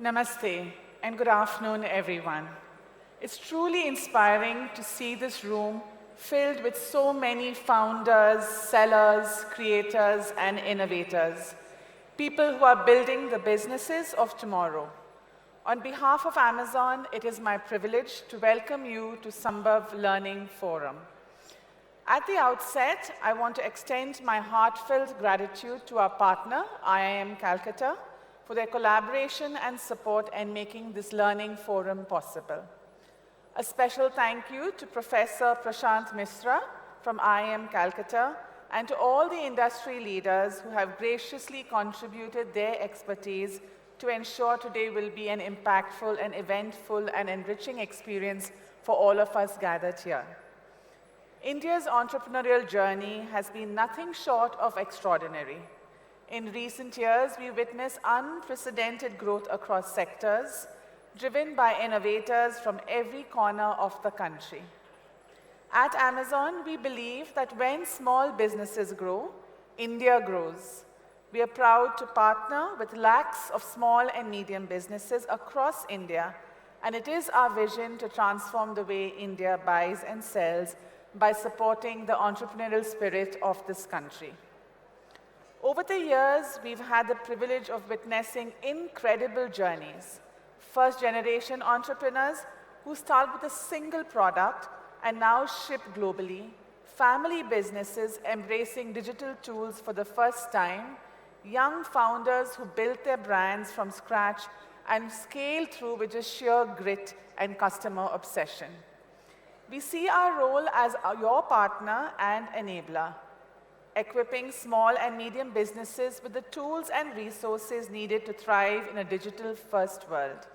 Namaste and good afternoon, everyone. It's truly inspiring to see this room filled with so many founders, sellers, creators, and innovators, people who are building the businesses of tomorrow. On behalf of Amazon, it is my privilege to welcome you to Smbhav Learning Forum. At the outset, I want to extend my heartfelt gratitude to our partner, IIM Calcutta, for their collaboration and support in making this learning forum possible. A special thank you to Professor Prashant Misra from IIM Calcutta and to all the industry leaders who have graciously contributed their expertise to ensure today will be an impactful and eventful and enriching experience for all of us gathered here. India's entrepreneurial journey has been nothing short of extraordinary. In recent years, we witnessed unprecedented growth across sectors, driven by innovators from every corner of the country. At Amazon, we believe that when small businesses grow, India grows. We are proud to partner with lakhs of small and medium businesses across India, and it is our vision to transform the way India buys and sells by supporting the entrepreneurial spirit of this country. Over the years, we've had the privilege of witnessing incredible journeys. First-generation entrepreneurs who start with a single product and now ship globally, family businesses embracing digital tools for the first time, young founders who built their brands from scratch and scale through with just sheer grit and customer obsession. We see our role as your partner and enabler, equipping small and medium businesses with the tools and resources needed to thrive in a digital-first world.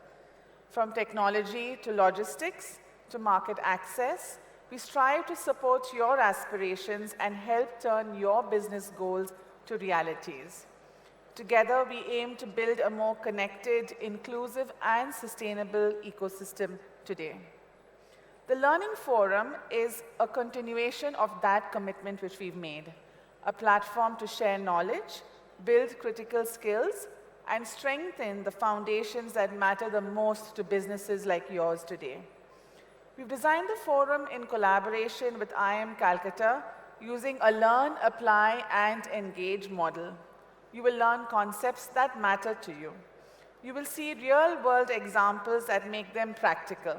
From technology to logistics to market access, we strive to support your aspirations and help turn your business goals to realities. Together, we aim to build a more connected, inclusive, and sustainable ecosystem today. The Learning Forum is a continuation of that commitment which we've made, a platform to share knowledge, build critical skills, and strengthen the foundations that matter the most to businesses like yours today. We've designed the forum in collaboration with IIM Calcutta using a learn, apply, and engage model. You will learn concepts that matter to you. You will see real-world examples that make them practical,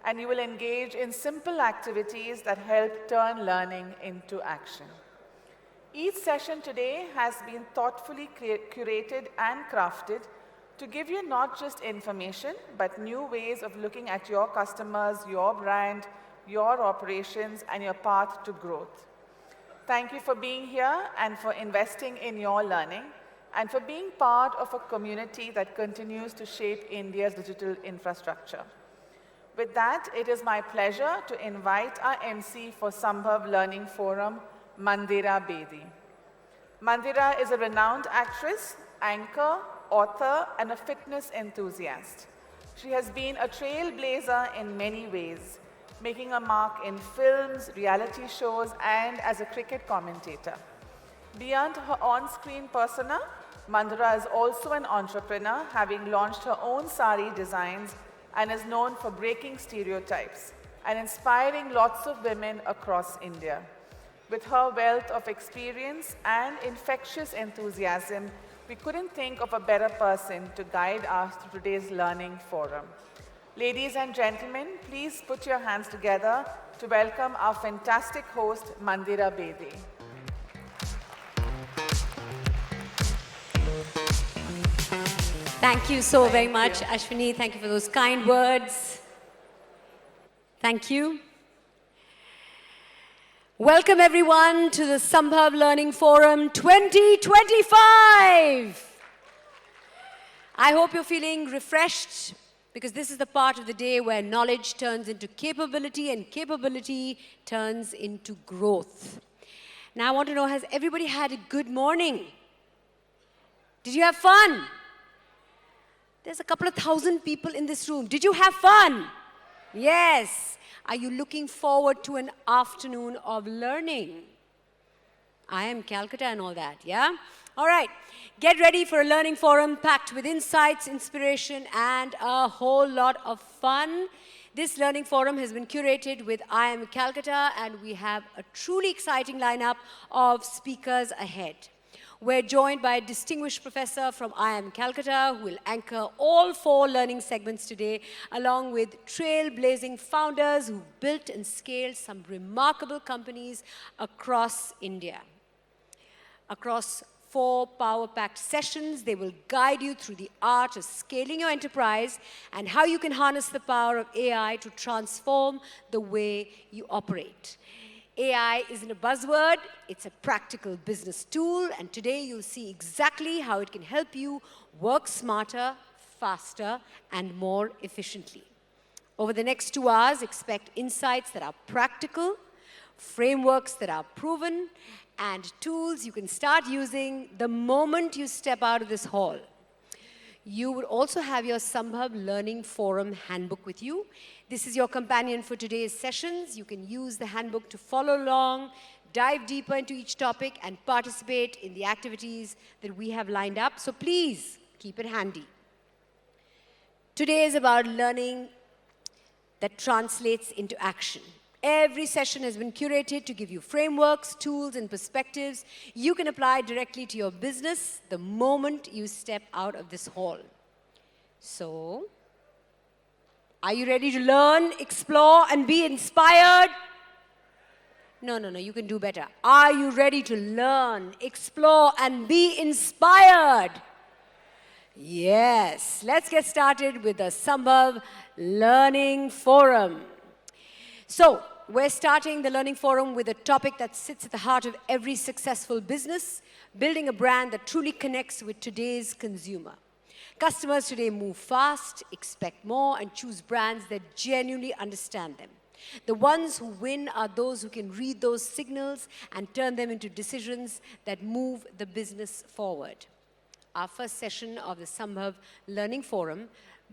and you will engage in simple activities that help turn learning into action. Each session today has been thoughtfully curated and crafted to give you not just information, but new ways of looking at your customers, your brand, your operations, and your path to growth. Thank you for being here and for investing in your learning and for being part of a community that continues to shape India's digital infrastructure. With that, it is my pleasure to invite our MC for Smbhav Learning Forum, Mandira Bedi. Mandira is a renowned actress, anchor, author, and a fitness enthusiast. She has been a trailblazer in many ways, making a mark in films, reality shows, and as a cricket commentator. Beyond her on-screen persona, Mandira is also an entrepreneur, having launched her own sari designs and is known for breaking stereotypes and inspiring lots of women across India. With her wealth of experience and infectious enthusiasm, we couldn't think of a better person to guide us through today's learning forum. Ladies and gentlemen, please put your hands together to welcome our fantastic host, Mandira Bedi. Thank you so very much, Ashwini. Thank you for those kind words. Thank you. Welcome, everyone, to the Smbhav Learning Forum 2025. I hope you're feeling refreshed, because this is the part of the day where knowledge turns into capability and capability turns into growth. Now, I want to know, has everybody had a good morning? Did you have fun? There's a couple of thousand people in this room. Did you have fun? Yes. Are you looking forward to an afternoon of learning? IIM Calcutta and all that, yeah? All right, get ready for a learning forum packed with insights, inspiration, and a whole lot of fun. This learning forum has been curated with IIM Calcutta, and we have a truly exciting lineup of speakers ahead. We're joined by a distinguished professor from IIM Calcutta who will anchor all 4 learning segments today, along with trailblazing founders who've built and scaled some remarkable companies across India. Across 4 power-packed sessions, they will guide you through the art of scaling your enterprise and how you can harness the power of AI to transform the way you operate. AI isn't a buzzword, it's a practical business tool, and today you'll see exactly how it can help you work smarter, faster, and more efficiently. Over the next 2 hours, expect insights that are practical, frameworks that are proven, and tools you can start using the moment you step out of this hall. You would also have your Smbhav Learning Forum handbook with you. This is your companion for today's sessions. You can use the handbook to follow along, dive deeper into each topic, and participate in the activities that we have lined up. So please, keep it handy. Today is about learning that translates into action. Every session has been curated to give you frameworks, tools, and perspectives you can apply directly to your business the moment you step out of this hall. So, are you ready to learn, explore, and be inspired? No, you can do better. Are you ready to learn, explore, and be inspired? Yes. Let's get started with the Smbhav Learning Forum. So, we're starting the Learning Forum with a topic that sits at the heart of every successful business, building a brand that truly connects with today's consumer. Customers today move fast, expect more, and choose brands that genuinely understand them. The ones who win are those who can read those signals and turn them into decisions that move the business forward. Our first session of the Smbhav Learning Forum,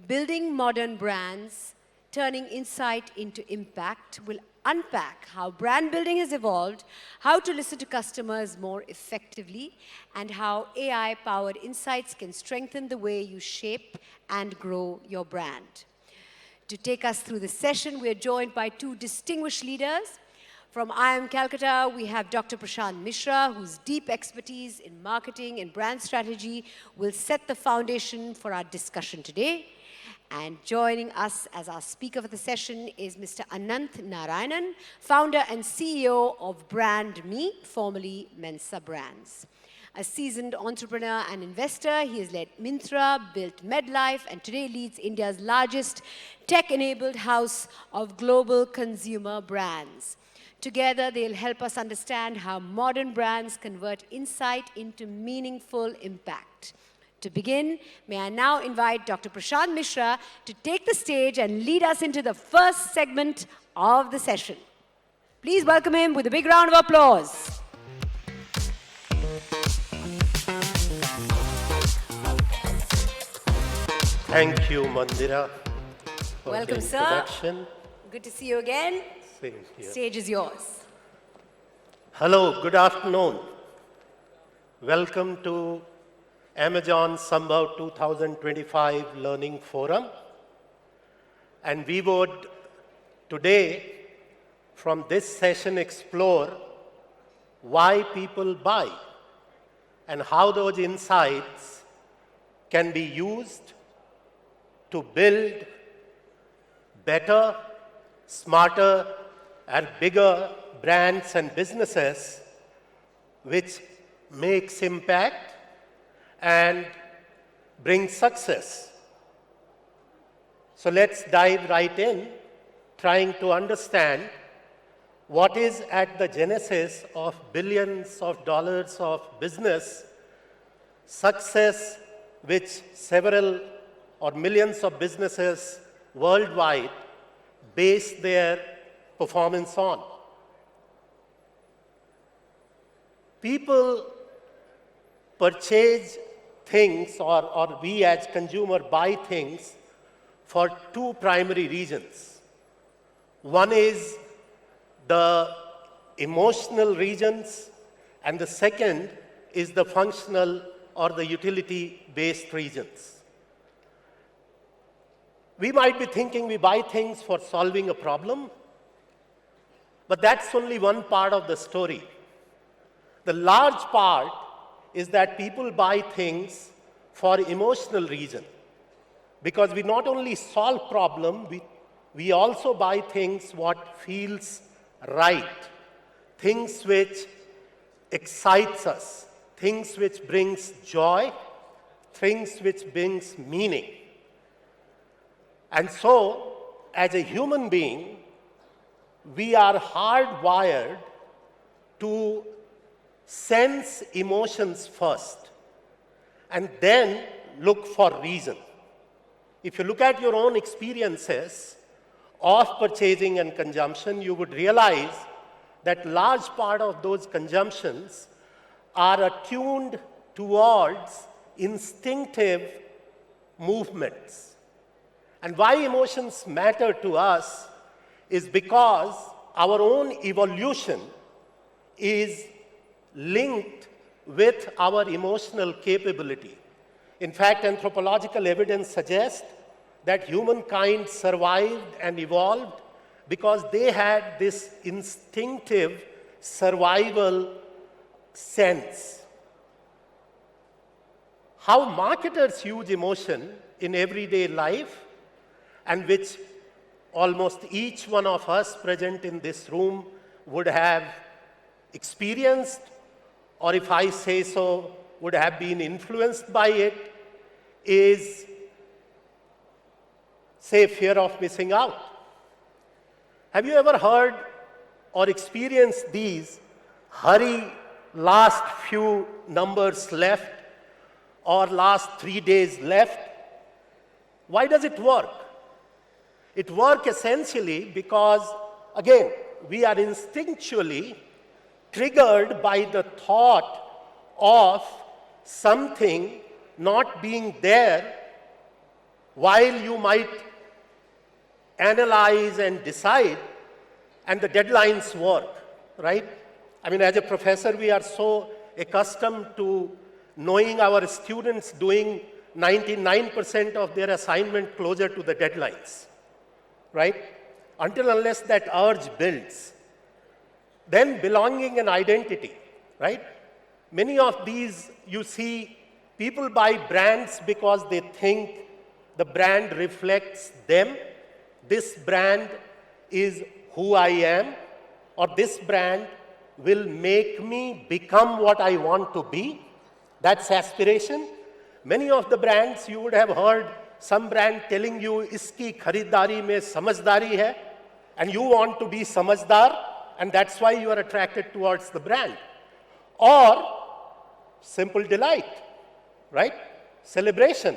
Building Modern Brands, Turning Insight into Impact, will unpack how brand building has evolved, how to listen to customers more effectively, and how AI-powered insights can strengthen the way you shape and grow your brand. To take us through the session, we are joined by 2 distinguished leaders. From IIM Calcutta, we have Dr. Prashant Mishra, whose deep expertise in marketing and brand strategy will set the foundation for our discussion today. And joining us as our speaker for the session is Mr. Anant Narayanan, founder and CEO of Brand Me, formerly Mensa Brands. A seasoned entrepreneur and investor, he has led Myntra, built MedLife, and today leads India's largest tech-enabled house of global consumer brands. Together, they'll help us understand how modern brands convert insight into meaningful impact. To begin, may I now invite Dr. Prashant Mishra to take the stage and lead us into the first segment of the session. Please welcome him with a big round of applause. Thank you, Mandira, for Welcome, the sir. introduction. Good to see you again. Same here. Stage is yours. Hello, good afternoon. Welcome to Amazon Smbhav 2025 Learning Forum. And we would today, from this session, explore why people buy and how those insights can be used to build better, smarter, and bigger brands and businesses which makes impact and brings success. So let's dive right in, trying to understand what is at the genesis of billions of dollars of business success which several or millions of businesses worldwide base their performance on. People purchase things, or we as consumer buy things for 2 primary reasons. One is the emotional reasons, and the second is the functional or the utility-based regions. We might be thinking we buy things for solving a problem, but that's only one part of the story. The large part is that people buy things for emotional reason. Because we not only solve problem, we also buy things what feels right, things which excites us, things which brings joy, things which brings meaning. And so, as a human being, we are hardwired to sense emotions first and then look for reason. If you look at your own experiences of purchasing and consumption, you would realize that large part of those consumptions are attuned towards instinctive movements. And why emotions matter to us is because our own evolution is linked with our emotional capability. In fact, anthropological evidence suggests that humankind survived and evolved because they had this instinctive survival sense. How marketers use emotion in everyday life, and which almost each one of us present in this room would have experienced, or if I say so, would have been influenced by it, is, say, fear of missing out. Have you ever heard or experienced these hurry, last few numbers left, or last 3 days left? Why does it work? It works essentially because, again, we are instinctually triggered by the thought of something not being there while you might analyze and decide, and the deadlines work, right? I mean, as a professor, we are so accustomed to knowing our students doing 99% of their assignment closer to the deadlines, right? Until unless that urge builds. Then belonging and identity, right? Many of these, you see, people buy brands because they think the brand reflects them. This brand is who I am, or this brand will make me become what I want to be. That's aspiration. Many of the brands, you would have heard some brand telling you, iski kharidari mein samajhdari hai, and you want to be samajdar, and that's why you are attracted towards the brand. Or simple delight, right? Celebration,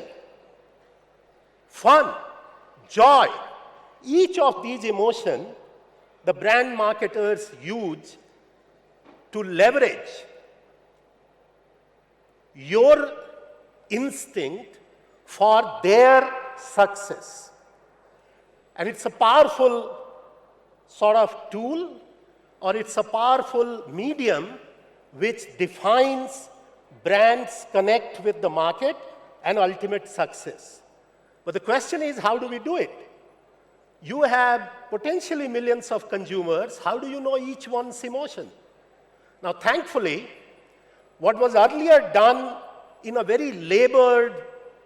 fun, joy. Each of these emotions, the brand marketers use to leverage your instinct for their success. And it's a powerful sort of tool, or it's a powerful medium which defines brands' connect with the market and ultimate success. But the question is, how do we do it? You have potentially millions of consumers. How do you know each one's emotion? Now, thankfully, what was earlier done in a very labored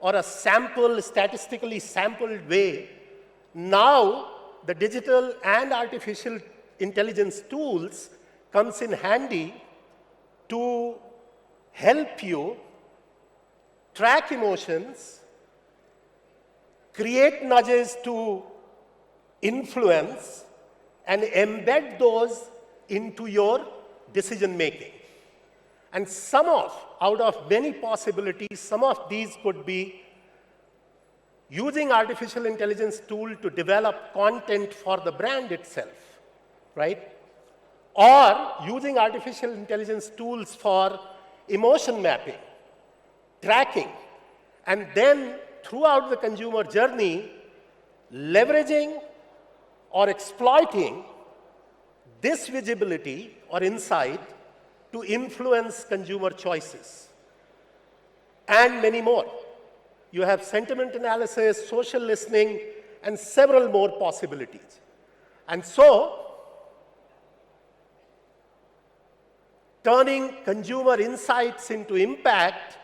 or a statistically sampled way, now the digital and artificial intelligence tools comes in handy to help you track emotions, create nudges to influence, and embed those into your decision making. And out of many possibilities, some of these could be using artificial intelligence tool to develop content for the brand itself, right? Or using artificial intelligence tools for emotion mapping, tracking, and then throughout the consumer journey, leveraging or exploiting this visibility or insight to influence consumer choices, and many more. You have sentiment analysis, social listening, and several more possibilities. And so, turning consumer insights into impact,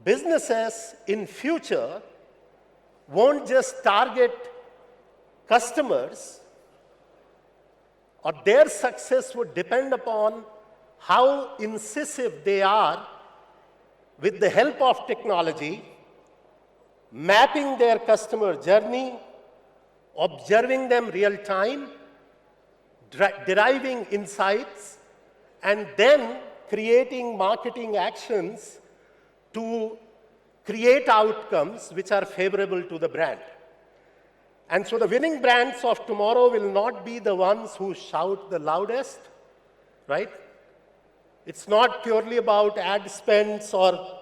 businesses in future won't just target customers, or their success would depend upon how incisive they are with the help of technology, mapping their customer journey, observing them real time, deriving insights, and then creating marketing actions to create outcomes which are favorable to the brand. And so the winning brands of tomorrow will not be the ones who shout the loudest, right? It's not purely about ad spends or,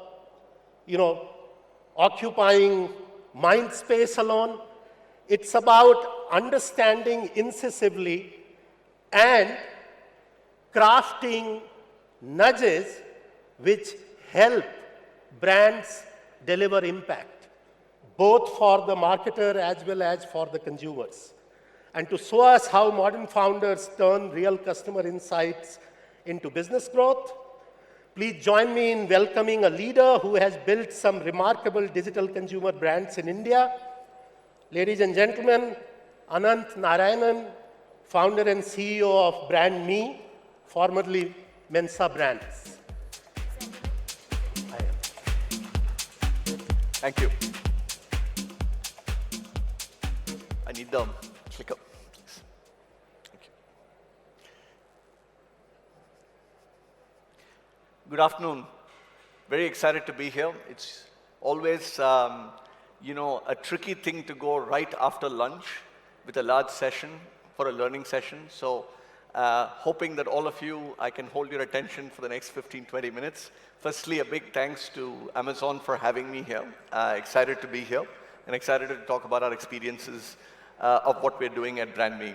occupying mind space alone. It's about understanding incisively and crafting nudges which help brands deliver impact, both for the marketer as well as for the consumers. And to show us how modern founders turn real customer insights into business growth, please join me in welcoming a leader who has built some remarkable digital consumer brands in India. Ladies and gentlemen, Anant Narayanan, founder and CEO of Brand Me, formerly Mensa Brands. Thank you. I need the clicker, please. Thank you. Good afternoon. Very excited to be here. It's always, a tricky thing to go right after lunch with a large session for a learning session. So hoping that all of you, I can hold your attention for the next 15, 20 minutes. Firstly, a big thanks to Amazon for having me here. Excited to be here and excited to talk about our experiences of what we're doing at Brand Me.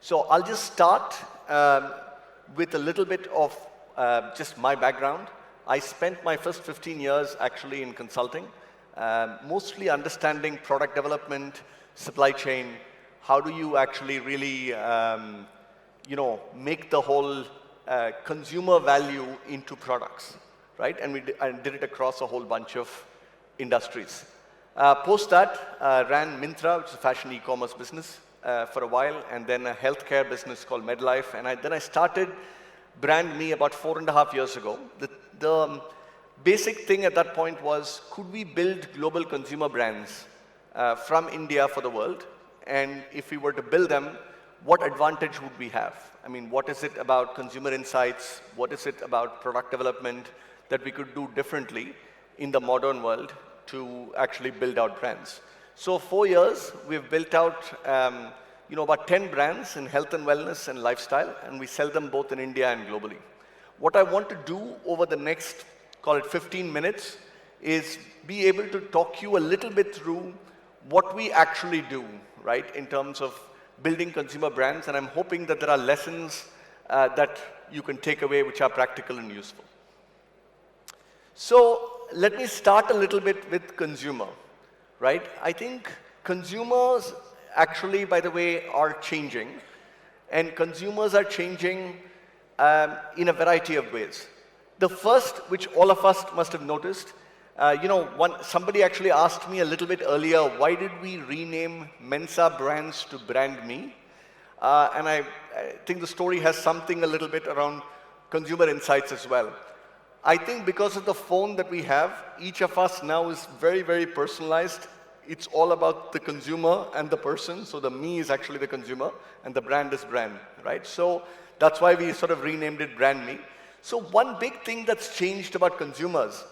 So I'll just start with a little bit of just my background. I spent my first 15 years actually in consulting, mostly understanding product development, supply chain. How do you actually really, make the whole consumer value into products, right? And I did it across a whole bunch of industries. Post that, ran Myntra, which is a fashion e-commerce business for a while, and then a healthcare business called MedLife. And then I started Brand Me about 4.5 years ago. The basic thing at that point was, could we build global consumer brands from India for the world? And if we were to build them, what advantage would we have? I mean, what is it about consumer insights? What is it about product development that we could do differently in the modern world to actually build out brands? So 4 years, we've built out about 10 brands in health and wellness and lifestyle, and we sell them both in India and globally. What I want to do over the next, call it 15 minutes, is be able to talk you a little bit through what we actually do, right, in terms of building consumer brands, and I'm hoping that there are lessons that you can take away which are practical and useful. So let me start a little bit with consumer, right? I think consumers actually, by the way, are changing, and consumers are changing in a variety of ways. The first, which all of us must have noticed, somebody actually asked me a little bit earlier, why did we rename Mensa Brands to Brand Me? And I think the story has something a little bit around consumer insights as well. I think because of the phone that we have, each of us now is very, very personalized. It's all about the consumer and the person. So the me is actually the consumer and the brand is brand, right? So that's why we sort of renamed it Brand Me. So one big thing that's changed about consumers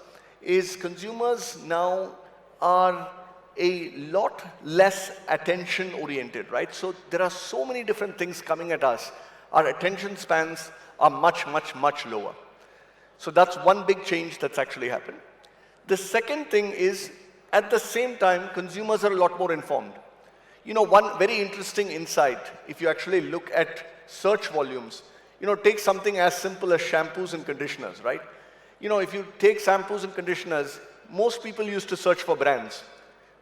is consumers now are a lot less attention oriented, right? So there are so many different things coming at us. Our attention spans are much, much, much lower. So that's one big change that's actually happened. The second thing is, at the same time, consumers are a lot more informed. One very interesting insight, if you actually look at search volumes, take something as simple as shampoos and conditioners, right? If you take shampoos and conditioners, most people used to search for brands.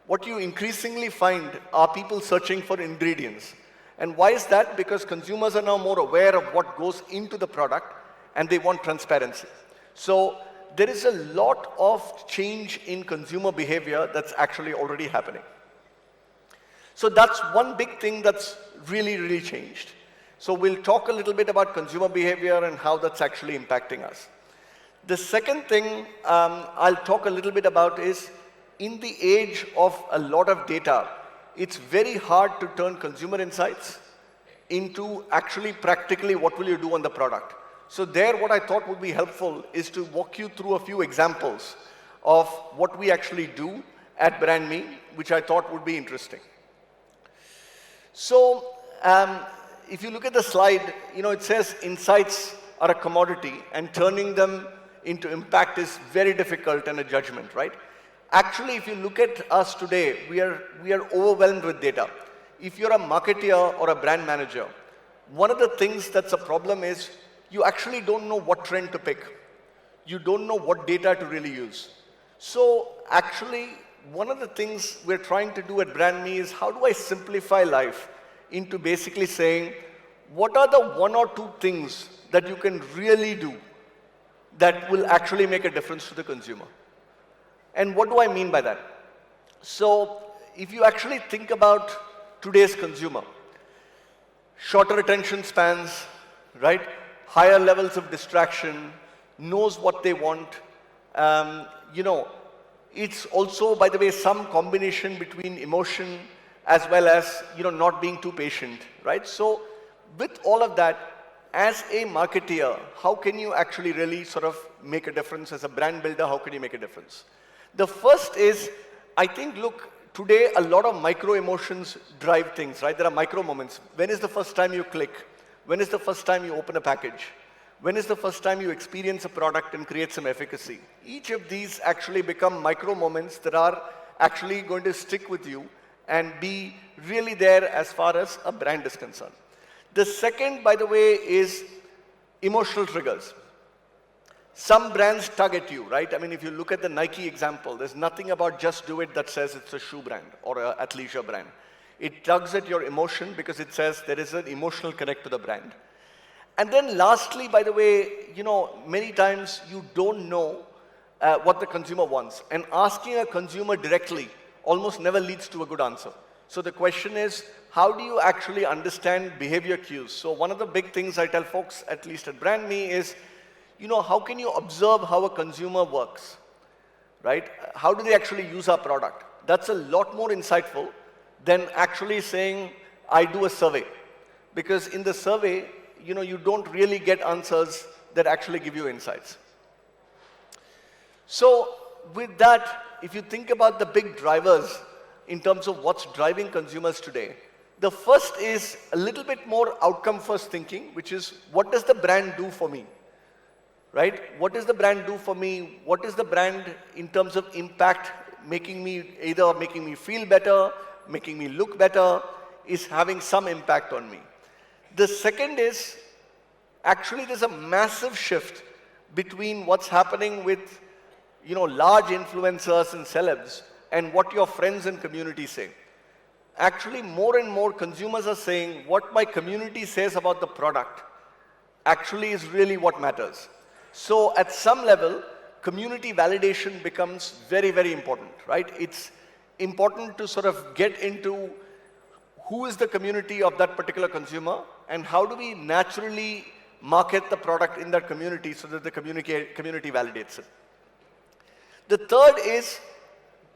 What you increasingly find are people searching for ingredients. And why is that? Because consumers are now more aware of what goes into the product and they want transparency. So there is a lot of change in consumer behavior that's actually already happening. So that's one big thing that's really, really changed. So we'll talk a little bit about consumer behavior and how that's actually impacting us. The second thing I'll talk a little bit about is, in the age of a lot of data, it's very hard to turn consumer insights into actually practically what will you do on the product. So there, what I thought would be helpful is to walk you through a few examples of what we actually do at BrandMe, which I thought would be interesting. So if you look at the slide, it says insights are a commodity and turning them into impact is very difficult and a judgment, right? Actually, if you look at us today, we are overwhelmed with data. If you're a marketer or a brand manager, one of the things that's a problem is you actually don't know what trend to pick. You don't know what data to really use. So actually, one of the things we're trying to do at BrandMe is, how do I simplify life into basically saying, what are the one or two things that you can really do that will actually make a difference to the consumer? And what do I mean by that? So if you actually think about today's consumer, shorter attention spans, right? Higher levels of distraction, knows what they want. It's also, by the way, some combination between emotion as well as, not being too patient, right? So with all of that, as a marketeer, how can you actually really sort of make a difference? As a brand builder, how can you make a difference? The first is, I think, look, today a lot of micro emotions drive things, right? There are micro moments. When is the first time you click? When is the first time you open a package? When is the first time you experience a product and create some efficacy? Each of these actually become micro moments that are actually going to stick with you and be really there as far as a brand is concerned. The second, by the way, is emotional triggers. Some brands tug at you, right? I mean, if you look at the Nike example, there's nothing about Just Do It that says it's a shoe brand or an athleisure brand. It tugs at your emotion because it says there is an emotional connect to the brand. And then lastly, by the way, many times you don't know what the consumer wants. And asking a consumer directly almost never leads to a good answer. So the question is, how do you actually understand behavior cues? So one of the big things I tell folks, at least at BrandMe, is, how can you observe how a consumer works, right? How do they actually use our product? That's a lot more insightful than actually saying, I do a survey. Because in the survey, you don't really get answers that actually give you insights. So with that, if you think about the big drivers in terms of what's driving consumers today, the first is a little bit more outcome-first thinking, which is, what does the brand do for me? Right? What does the brand do for me? What is the brand in terms of impact, making me feel better, making me look better, is having some impact on me. The second is, actually there's a massive shift between what's happening with, large influencers and celebs and what your friends and community say. Actually, more and more consumers are saying what my community says about the product actually is really what matters. So at some level, community validation becomes very, very important, right? It's important to sort of get into who is the community of that particular consumer and how do we naturally market the product in that community so that the community validates it. The third is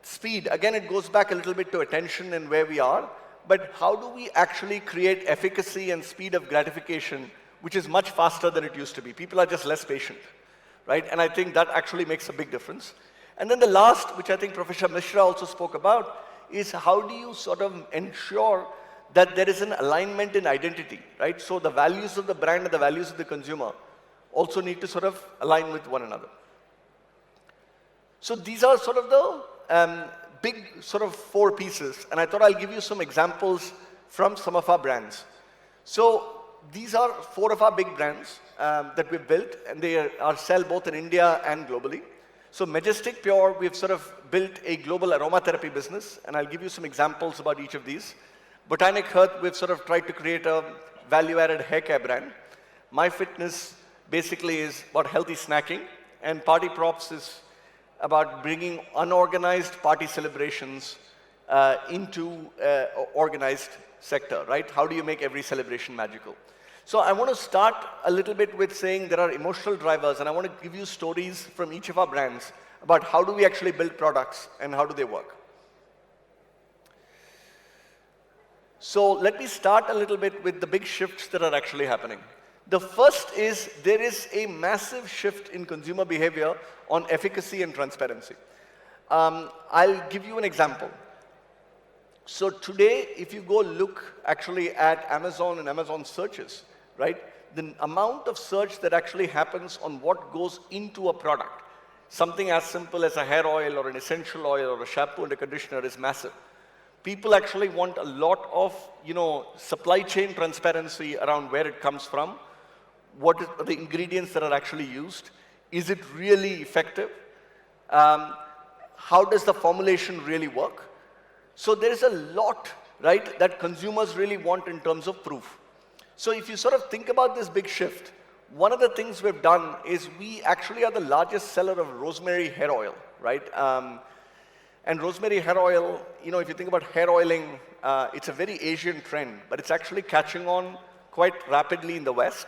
speed. Again, it goes back a little bit to attention and where we are, but how do we actually create efficacy and speed of gratification, which is much faster than it used to be. People are just less patient, right? And I think that actually makes a big difference. And then the last, which I think Professor Mishra also spoke about, is how do you sort of ensure that there is an alignment in identity, right? So the values of the brand and the values of the consumer also need to sort of align with one another. So these are sort of the big sort of 4 pieces, and I thought I'll give you some examples from some of our brands. So these are 4 of our big brands that we've built, and they are sell both in India and globally. So Majestic Pure, we've sort of built a global aromatherapy business, and I'll give you some examples about each of these. Botanic Earth, we've sort of tried to create a value-added hair care brand. My Fitness basically is about healthy snacking, and Party Props is about bringing unorganized party celebrations into organized sector, right? How do you make every celebration magical? So I want to start a little bit with saying there are emotional drivers, and I want to give you stories from each of our brands about how do we actually build products and how do they work. So let me start a little bit with the big shifts that are actually happening. The first is there is a massive shift in consumer behavior on efficacy and transparency. I'll give you an example. So today, if you go look actually at Amazon and Amazon searches, right, the amount of search that actually happens on what goes into a product, something as simple as a hair oil or an essential oil or a shampoo and a conditioner is massive. People actually want a lot of, supply chain transparency around where it comes from, what are the ingredients that are actually used, is it really effective, how does the formulation really work? So there is a lot, right, that consumers really want in terms of proof. So if you sort of think about this big shift, one of the things we've done is we actually are the largest seller of rosemary hair oil, right? And rosemary hair oil, if you think about hair oiling, it's a very Asian trend, but it's actually catching on quite rapidly in the West.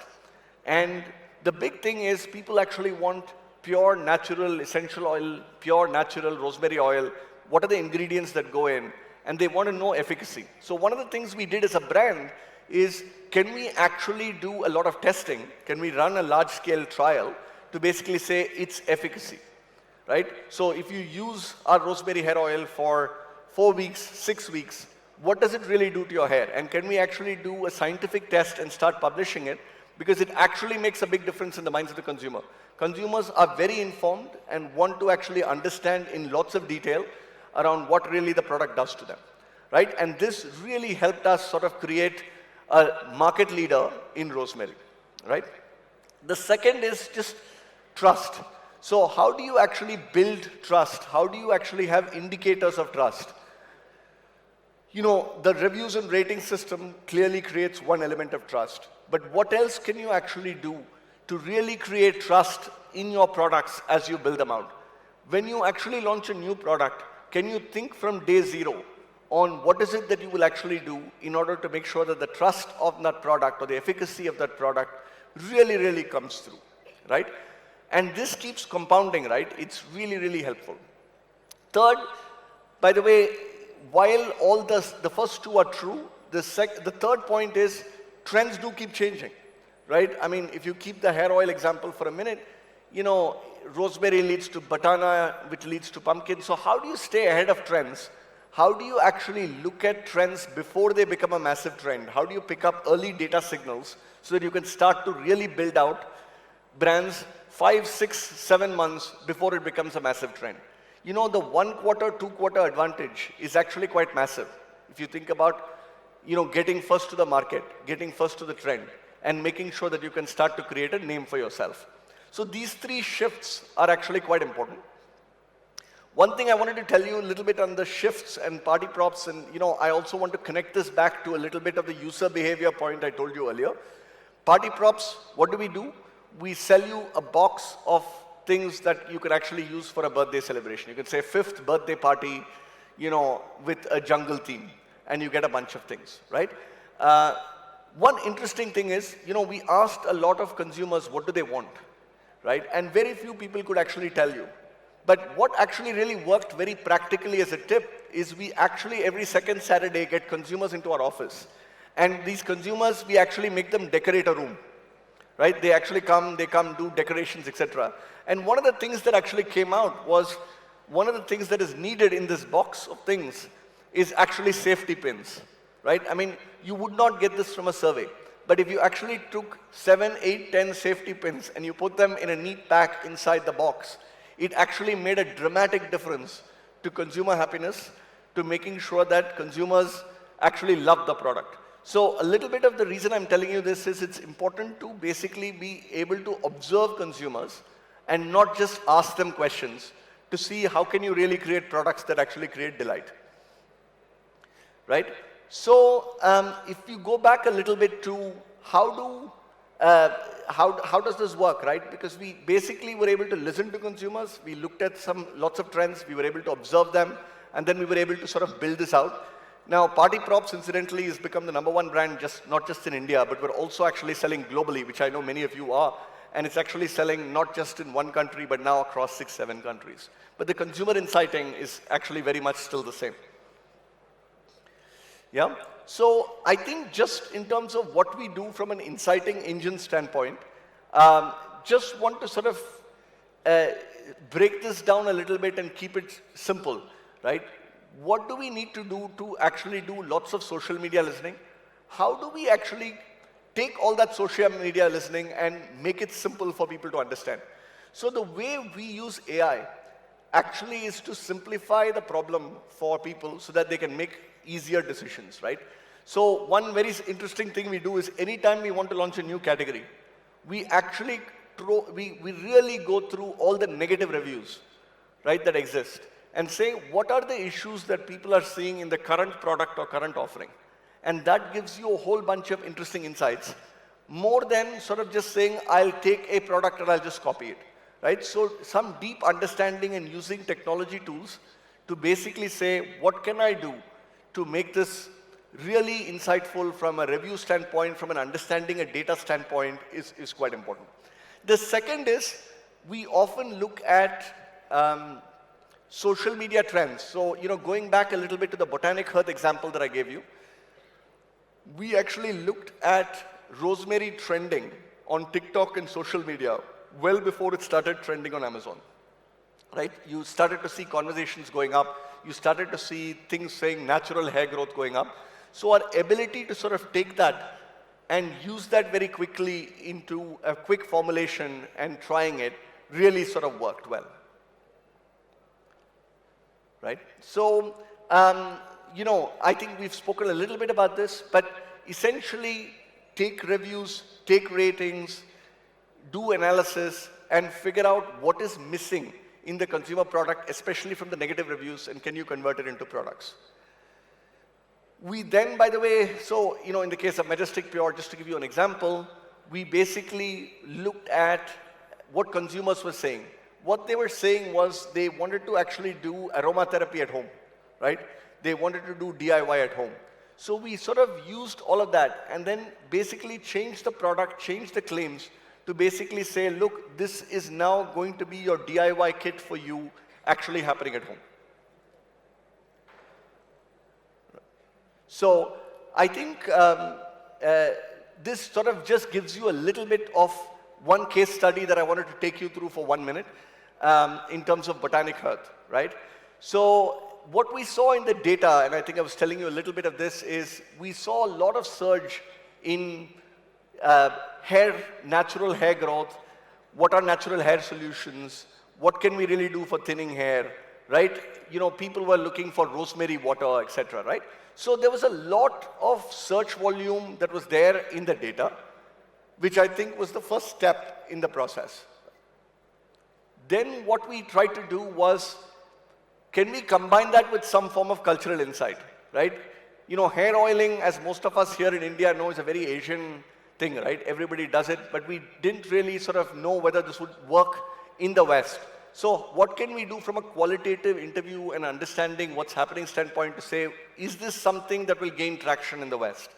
And the big thing is people actually want pure natural essential oil, pure natural rosemary oil. What are the ingredients that go in? And they want to know efficacy. So one of the things we did as a brand is, can we actually do a lot of testing? Can we run a large-scale trial to basically say its efficacy? Right? So if you use our rosemary hair oil for 4 weeks, 6 weeks, what does it really do to your hair? And can we actually do a scientific test and start publishing it? Because it actually makes a big difference in the minds of the consumer. Consumers are very informed and want to actually understand in lots of detail around what really the product does to them. Right? And this really helped us sort of create a market leader in rosemary. Right? The second is just trust. So how do you actually build trust? How do you actually have indicators of trust? The reviews and rating system clearly creates one element of trust. But what else can you actually do to really create trust in your products as you build them out? When you actually launch a new product, can you think from day zero on what is it that you will actually do in order to make sure that the trust of that product or the efficacy of that product really, really comes through, right? And this keeps compounding, right? It's really, really helpful. Third, by the way, while all the first two are true, the third point is trends do keep changing, right? I mean, if you keep the hair oil example for a minute, rosemary leads to batana, which leads to pumpkin. So how do you stay ahead of trends? How do you actually look at trends before they become a massive trend? How do you pick up early data signals so that you can start to really build out brands 5, 6, 7 months before it becomes a massive trend? The 1 quarter, 2 quarter advantage is actually quite massive. If you think about, getting first to the market, getting first to the trend, and making sure that you can start to create a name for yourself. So these 3 shifts are actually quite important. One thing I wanted to tell you a little bit on the shifts and party props, and I also want to connect this back to a little bit of the user behavior point I told you earlier. Party props, what do? We sell you a box of things that you can actually use for a birthday celebration. You can say 5th birthday party, with a jungle theme, and you get a bunch of things, right? One interesting thing is, we asked a lot of consumers, what do they want, right? And very few people could actually tell you. But what actually really worked very practically as a tip is we actually every second Saturday get consumers into our office. And these consumers, we actually make them decorate a room, right? They actually come, do decorations, etc. And one of the things that actually came out was, one of the things that is needed in this box of things is actually safety pins, right? I mean, you would not get this from a survey. But if you actually took 7, 8, 10 safety pins and you put them in a neat pack inside the box, it actually made a dramatic difference to consumer happiness, to making sure that consumers actually love the product. So a little bit of the reason I'm telling you this is it's important to basically be able to observe consumers and not just ask them questions to see how can you really create products that actually create delight. Right? So if you go back a little bit to how does this work, right? Because we basically were able to listen to consumers, we looked at lots of trends, we were able to observe them, and then we were able to sort of build this out. Now, Party Props, incidentally, has become the #1 brand, not just in India, but we're also actually selling globally, which I know many of you are. And it's actually selling not just in one country, but now across 6, 7 countries. But the consumer inciting is actually very much still the same. Yeah? So I think just in terms of what we do from an inciting engine standpoint, just want to sort of break this down a little bit and keep it simple, right? What do we need to do to actually do lots of social media listening? How do we actually take all that social media listening and make it simple for people to understand? So the way we use AI actually is to simplify the problem for people so that they can make easier decisions, right? So one very interesting thing we do is anytime we want to launch a new category, we actually we really go through all the negative reviews, right, that exist and say what are the issues that people are seeing in the current product or current offering. And that gives you a whole bunch of interesting insights, more than sort of just saying, I'll take a product and I'll just copy it, right? So some deep understanding and using technology tools to basically say, what can I do to make this really insightful from a review standpoint, from an understanding a data standpoint is quite important. The second is, we often look at social media trends. So, going back a little bit to the Botanic Hearth example that I gave you, we actually looked at rosemary trending on TikTok and social media well before it started trending on Amazon, right? You started to see conversations going up. You started to see things saying natural hair growth going up. So our ability to sort of take that and use that very quickly into a quick formulation and trying it really sort of worked well, right? So, I think we've spoken a little bit about this, but essentially take reviews, take ratings, do analysis, and figure out what is missing in the consumer product, especially from the negative reviews, and can you convert it into products. We then, by the way, so, in the case of Majestic Pure, just to give you an example, we basically looked at what consumers were saying. What they were saying was they wanted to actually do aromatherapy at home, right? They wanted to do DIY at home. So we sort of used all of that and then basically changed the product, changed the claims to basically say, look, this is now going to be your DIY kit for you actually happening at home. So I think this sort of just gives you a little bit of one case study that I wanted to take you through for 1 minute in terms of Botanic Hearth, right? So what we saw in the data, and I think I was telling you a little bit of this, is we saw a lot of surge in natural hair growth. What are natural hair solutions? What can we really do for thinning hair, right? People were looking for rosemary water, etc., right? So there was a lot of search volume that was there in the data, which I think was the first step in the process. Then what we tried to do was, can we combine that with some form of cultural insight, right? Hair oiling, as most of us here in India know, is a very Asian thing, right? Everybody does it, but we didn't really sort of know whether this would work in the West. So what can we do from a qualitative interview and understanding what's happening standpoint to say, is this something that will gain traction in the West,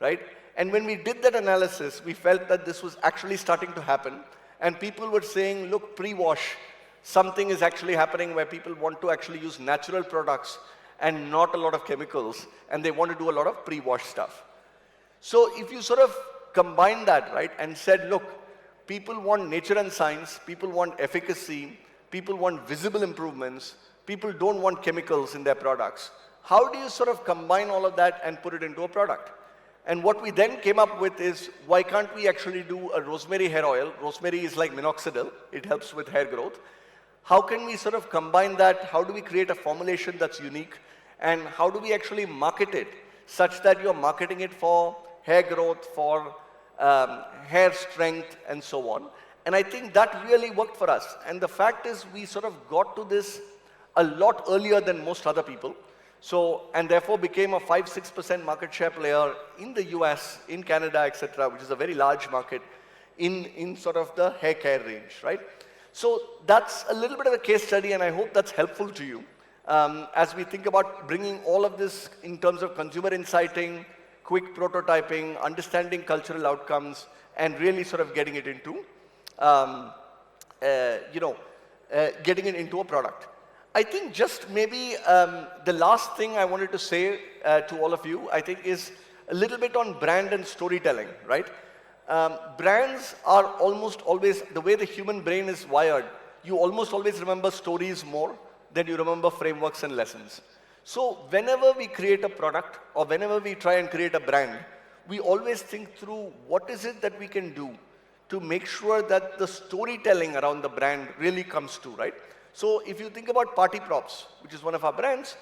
right? And when we did that analysis, we felt that this was actually starting to happen. And people were saying, look, pre-wash, something is actually happening where people want to actually use natural products and not a lot of chemicals. And they want to do a lot of pre-wash stuff. So if you sort of combine that, right, and said, look, people want nature and science, people want efficacy, people want visible improvements, people don't want chemicals in their products. How do you sort of combine all of that and put it into a product? And what we then came up with is, why can't we actually do a rosemary hair oil? Rosemary is like minoxidil. It helps with hair growth. How can we sort of combine that? How do we create a formulation that's unique? And how do we actually market it such that you're marketing it for hair growth, for hair strength, and so on. And I think that really worked for us. And the fact is, we sort of got to this a lot earlier than most other people. So, and therefore became a 5-6% market share player in the US, in Canada, etc., which is a very large market in sort of the hair care range, right? So that's a little bit of a case study, and I hope that's helpful to you as we think about bringing all of this in terms of consumer insighting, quick prototyping, understanding cultural outcomes, and really sort of getting it into, getting it into a product. I think just maybe the last thing I wanted to say to all of you, I think, is a little bit on brand and storytelling, right? Brands are almost always, the way the human brain is wired, you almost always remember stories more than you remember frameworks and lessons. So whenever we create a product or whenever we try and create a brand, we always think through what is it that we can do to make sure that the storytelling around the brand really comes to, right? So if you think about Party Props, which is one of our brands,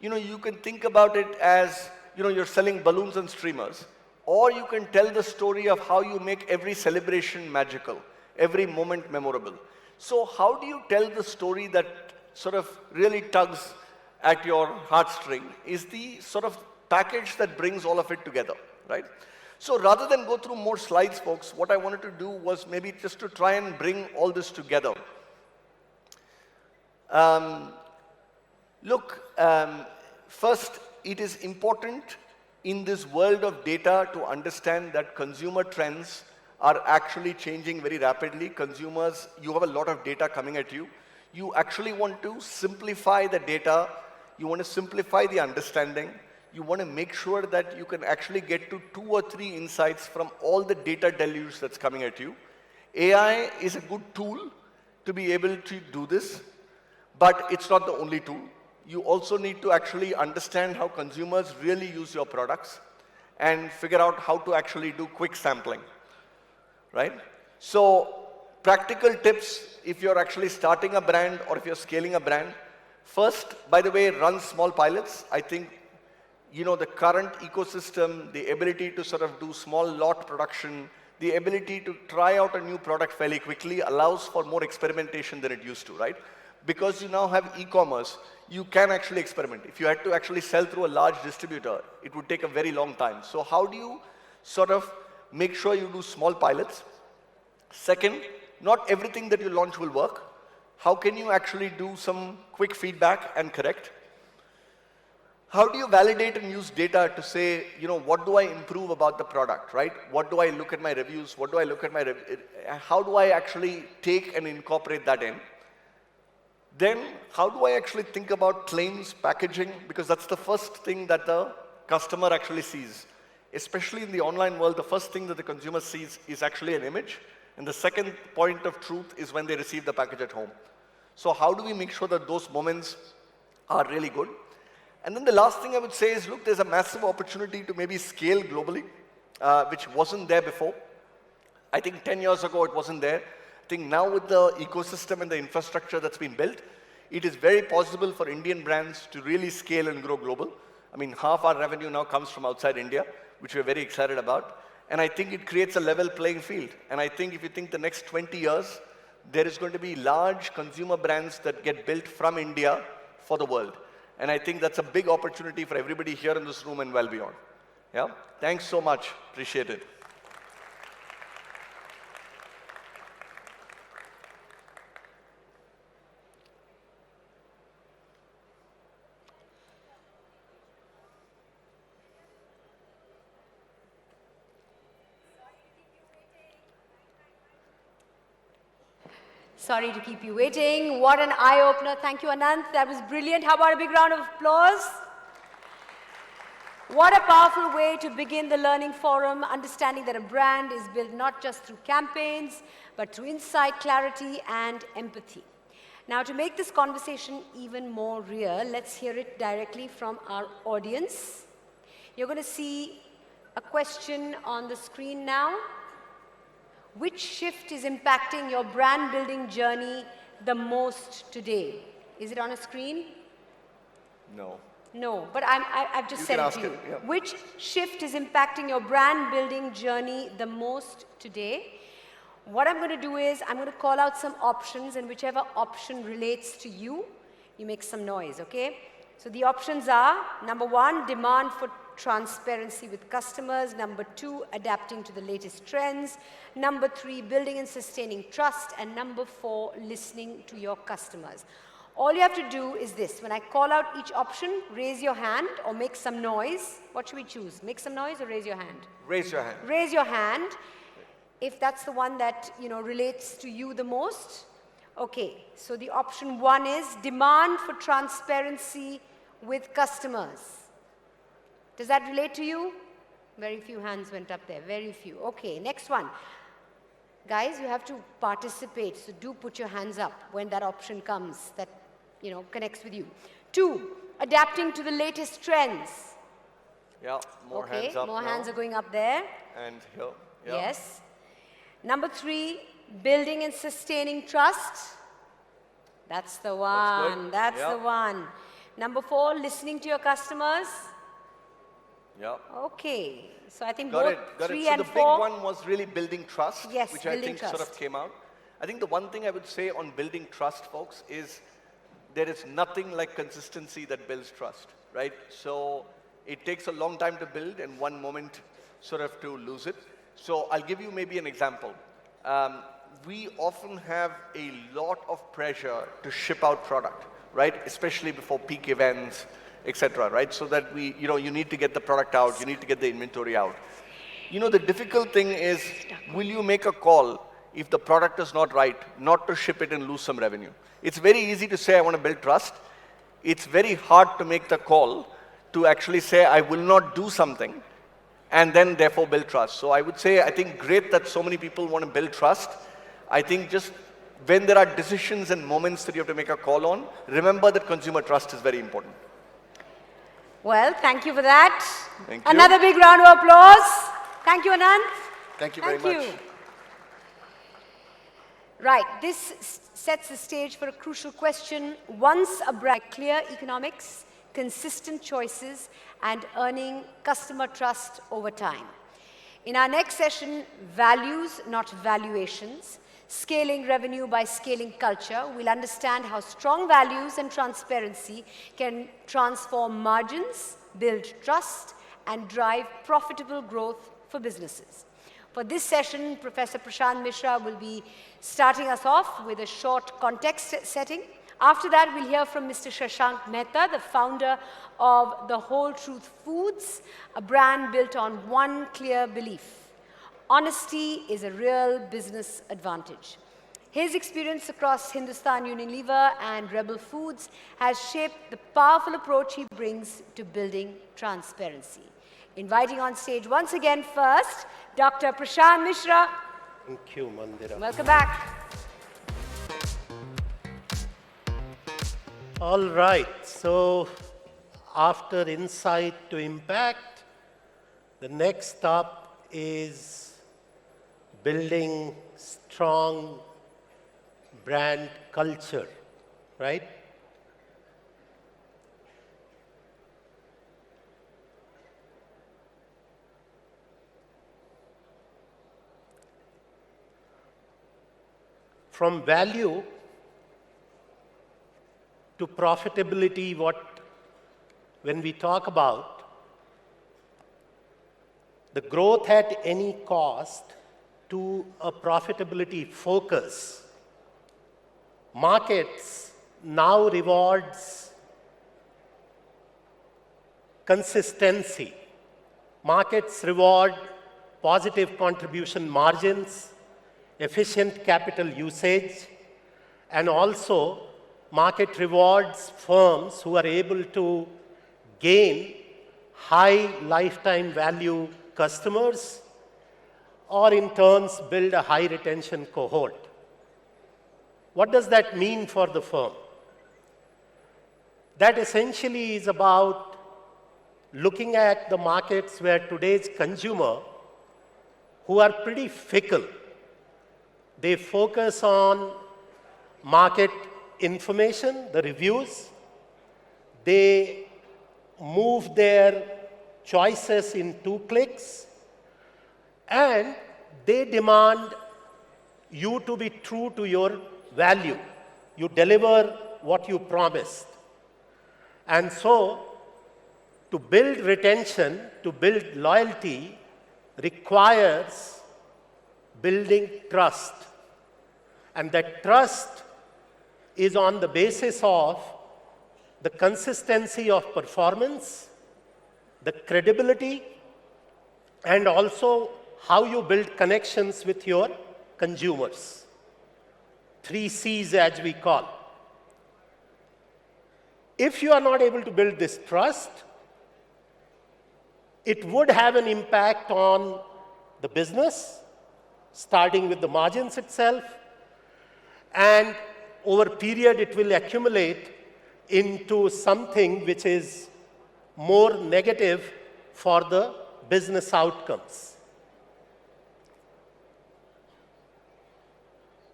you can think about it as, you're selling balloons and streamers, or you can tell the story of how you make every celebration magical, every moment memorable. So how do you tell the story that sort of really tugs at your heartstring is the sort of package that brings all of it together, right? So rather than go through more slides, folks, what I wanted to do was maybe just to try and bring all this together. First, it is important in this world of data to understand that consumer trends are actually changing very rapidly. Consumers, you have a lot of data coming at you. You actually want to simplify the data. You want to simplify the understanding. You want to make sure that you can actually get to 2 or 3 insights from all the data deluge that's coming at you. AI is a good tool to be able to do this, but it's not the only tool. You also need to actually understand how consumers really use your products and figure out how to actually do quick sampling, right? So practical tips if you're actually starting a brand or if you're scaling a brand. First, by the way, run small pilots. I think, the current ecosystem, the ability to sort of do small lot production, the ability to try out a new product fairly quickly allows for more experimentation than it used to, right? Because you now have e-commerce, you can actually experiment. If you had to actually sell through a large distributor, it would take a very long time. So how do you sort of make sure you do small pilots? Second, not everything that you launch will work. How can you actually do some quick feedback and correct? How do you validate and use data to say, what do I improve about the product, right? What do I look at my reviews? What do I look at my, how do I actually take and incorporate that in? Then, how do I actually think about claims, packaging? Because that's the first thing that the customer actually sees. Especially in the online world, the first thing that the consumer sees is actually an image. And the second point of truth is when they receive the package at home. So how do we make sure that those moments are really good? And then the last thing I would say is, look, there's a massive opportunity to maybe scale globally, which wasn't there before. I think 10 years ago, it wasn't there. I think now with the ecosystem and the infrastructure that's been built, it is very possible for Indian brands to really scale and grow global. I mean, half our revenue now comes from outside India, which we're very excited about. And I think it creates a level playing field. And I think if you think the next 20 years, there is going to be large consumer brands that get built from India for the world. And I think that's a big opportunity for everybody here in this room and well beyond. Yeah? Thanks so much. Appreciate it. Sorry to keep you waiting. What an eye-opener. Thank you, Anant. That was brilliant. How about a big round of applause? What a powerful way to begin the learning forum, understanding that a brand is built not just through campaigns, but through insight, clarity, and empathy. Now, to make this conversation even more real, let's hear it directly from our audience. You're going to see a question on the screen now. Which shift is impacting your brand building journey the most today? Is it on a screen? No. No, but I've just You said can it ask to you. it, yeah. Which shift is impacting your brand building journey the most today? What I'm going to do is I'm going to call out some options, and whichever option relates to you, you make some noise, okay? So the options are, number 1, demand for transparency with customers. Number 2, adapting to the latest trends. Number 3, building and sustaining trust. And number 4, listening to your customers. All you have to do is this. When I call out each option, raise your hand or make some noise. What should we choose? Make some noise or raise your hand? Raise your hand. Raise your hand if that's the one that, relates to you the most. Okay, so the option 1 is demand for transparency with customers. Does that relate to you? Very few hands went up there, very few. Okay, next one. Guys, you have to participate, so do put your hands up when that option comes that, connects with you. 2, adapting to the latest trends. Yeah, more Okay, hands up more now. hands are going up there. And here. Yeah. Yes. Number 3, building and sustaining trust. That's the one. That's Yeah. the one. Number 4, listening to your customers. Yeah. Okay. So I think Got both it. 3 So and the 4. big one was really building trust, Yes, which I building think sort trust. of came out. I think the one thing I would say on building trust, folks, is there is nothing like consistency that builds trust, right? So it takes a long time to build and one moment sort of to lose it. So I'll give you maybe an example. We often have a lot of pressure to ship out product, right? Especially before peak events, etc., right? So that you need to get the product out, you need to get the inventory out. The difficult thing is, will you make a call if the product is not right, not to ship it and lose some revenue? It's very easy to say, I want to build trust. It's very hard to make the call to actually say, I will not do something, and then therefore build trust. So I would say, I think great that so many people want to build trust. I think just when there are decisions and moments that you have to make a call on, remember that consumer trust is very important. Well, thank you for that. Thank you. Another big round of applause. Thank you, Anand. Thank you very much. Right, this sets the stage for a crucial question. Once a brand, clear economics, consistent choices, and earning customer trust over time. In our next session, values, not valuations, scaling revenue by scaling culture, we'll understand how strong values and transparency can transform margins, build trust, and drive profitable growth for businesses. For this session, Professor Prashant Mishra will be starting us off with a short context setting. After that, we'll hear from Mr. Shashank Mehta, the founder of the Whole Truth Foods, a brand built on one clear belief: honesty is a real business advantage. His experience across Hindustan Unilever and Rebel Foods has shaped the powerful approach he brings to building transparency. Inviting on stage once again first, Dr. Prashant Mishra. Thank you, Mandira. Welcome back. All right, so after insight to impact, the next up is building strong brand culture, right? From value to profitability, when we talk about the growth at any cost to a profitability focus, markets now rewards consistency. Markets reward positive contribution margins, efficient capital usage, and also market rewards firms who are able to gain high lifetime value customers, or in turns build a high retention cohort. What does that mean for the firm? That essentially is about looking at the markets where today's consumer, who are pretty fickle, they focus on market information, the reviews. They move their choices in 2 clicks, and they demand you to be true to your value. You deliver what you promised. And so, to build retention, to build loyalty, requires building trust. And that trust is on the basis of the consistency of performance, the credibility, and also how you build connections with your consumers. 3 C's as we call. If you are not able to build this trust, it would have an impact on the business, starting with the margins itself, and over period it will accumulate into something which is more negative for the business outcomes.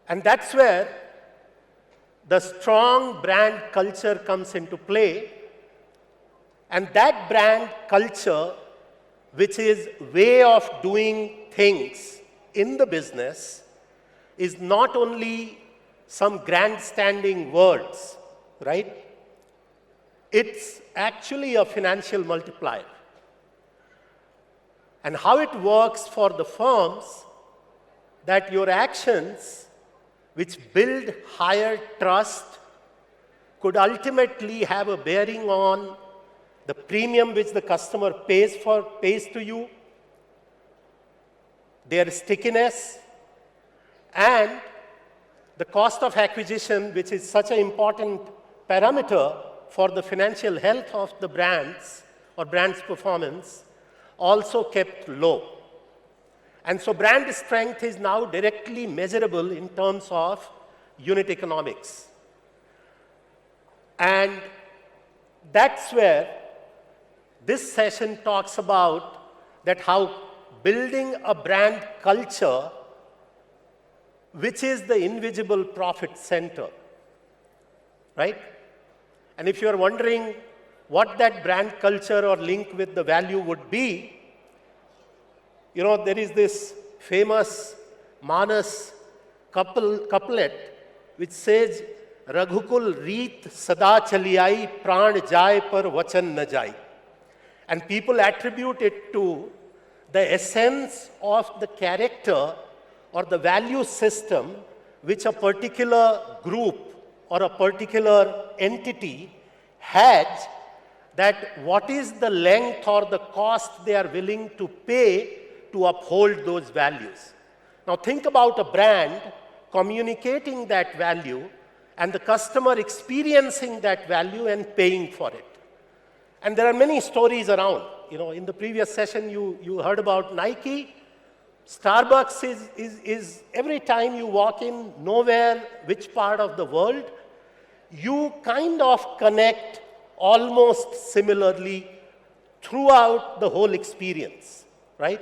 And that's where the strong brand culture comes into play. And that brand culture, which is way of doing things in the business, is not only some grandstanding words, right? It's actually a financial multiplier. And how it works for the firms, that your actions which build higher trust could ultimately have a bearing on the premium which the customer pays to you, their stickiness, and the cost of acquisition, which is such an important parameter for the financial health of the brands or brand's performance, also kept low. And so brand strength is now directly measurable in terms of unit economics. And that's where this session talks about that how building a brand culture, which is the invisible profit center, right? And if you are wondering what that brand culture or link with the value would be, you know, there is this famous Manas couplet which says, Raghukul Reet Sada Chaliyai Pran Jai Par Vachan Na Jai. And people attribute it to the essence of the character or the value system which a particular group or a particular entity has, that what is the length or the cost they are willing to pay to uphold those values. Now think about a brand communicating that value and the customer experiencing that value and paying for it. And there are many stories around. You know, in the previous session you heard about Nike. Starbucks is every time you walk in, nowhere, which part of the world, you kind of connect almost similarly throughout the whole experience, right?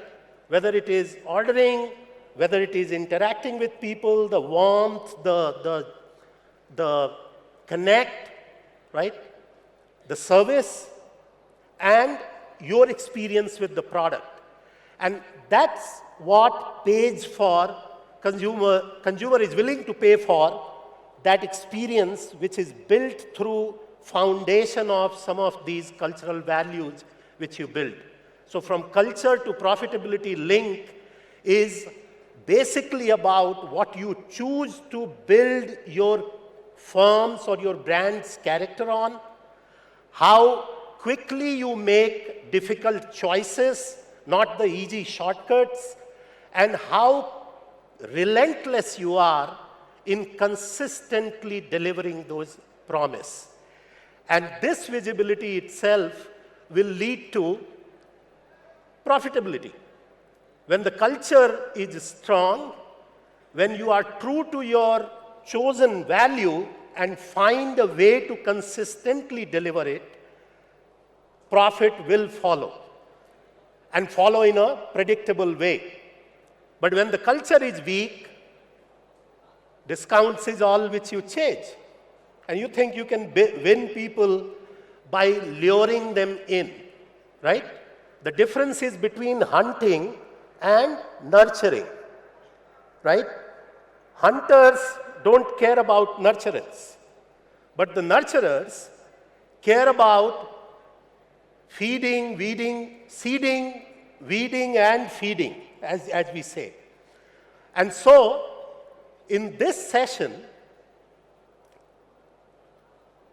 Whether it is ordering, whether it is interacting with people, the warmth, the connect, right? The service, and your experience with the product. And that's what pays for consumer is willing to pay for that experience which is built through foundation of some of these cultural values which you build. So from culture to profitability link is basically about what you choose to build your firm's or your brand's character on, how quickly you make difficult choices, not the easy shortcuts, and how relentless you are in consistently delivering those promises. And this visibility itself will lead to profitability. When the culture is strong, when you are true to your chosen value and find a way to consistently deliver it, profit will follow, and follow in a predictable way. But when the culture is weak, discounts is all which you change. And you think you can win people by luring them in, right? The difference is between hunting and nurturing, right? Hunters don't care about nurturance, but the nurturers care about feeding, weeding, seeding, weeding and feeding, as we say. And so, in this session,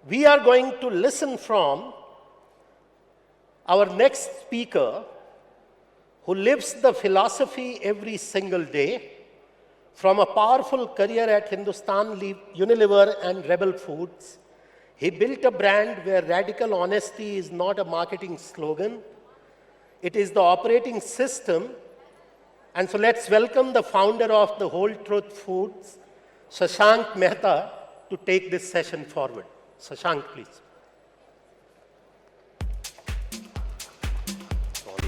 we are going to listen from our next speaker who lives the philosophy every single day. From a powerful career at Hindustan Unilever and Rebel Foods, he built a brand where radical honesty is not a marketing slogan, it is the operating system. And so let's welcome the founder of the Whole Truth Foods, Shashank Mehta, to take this session forward. Shashank, please.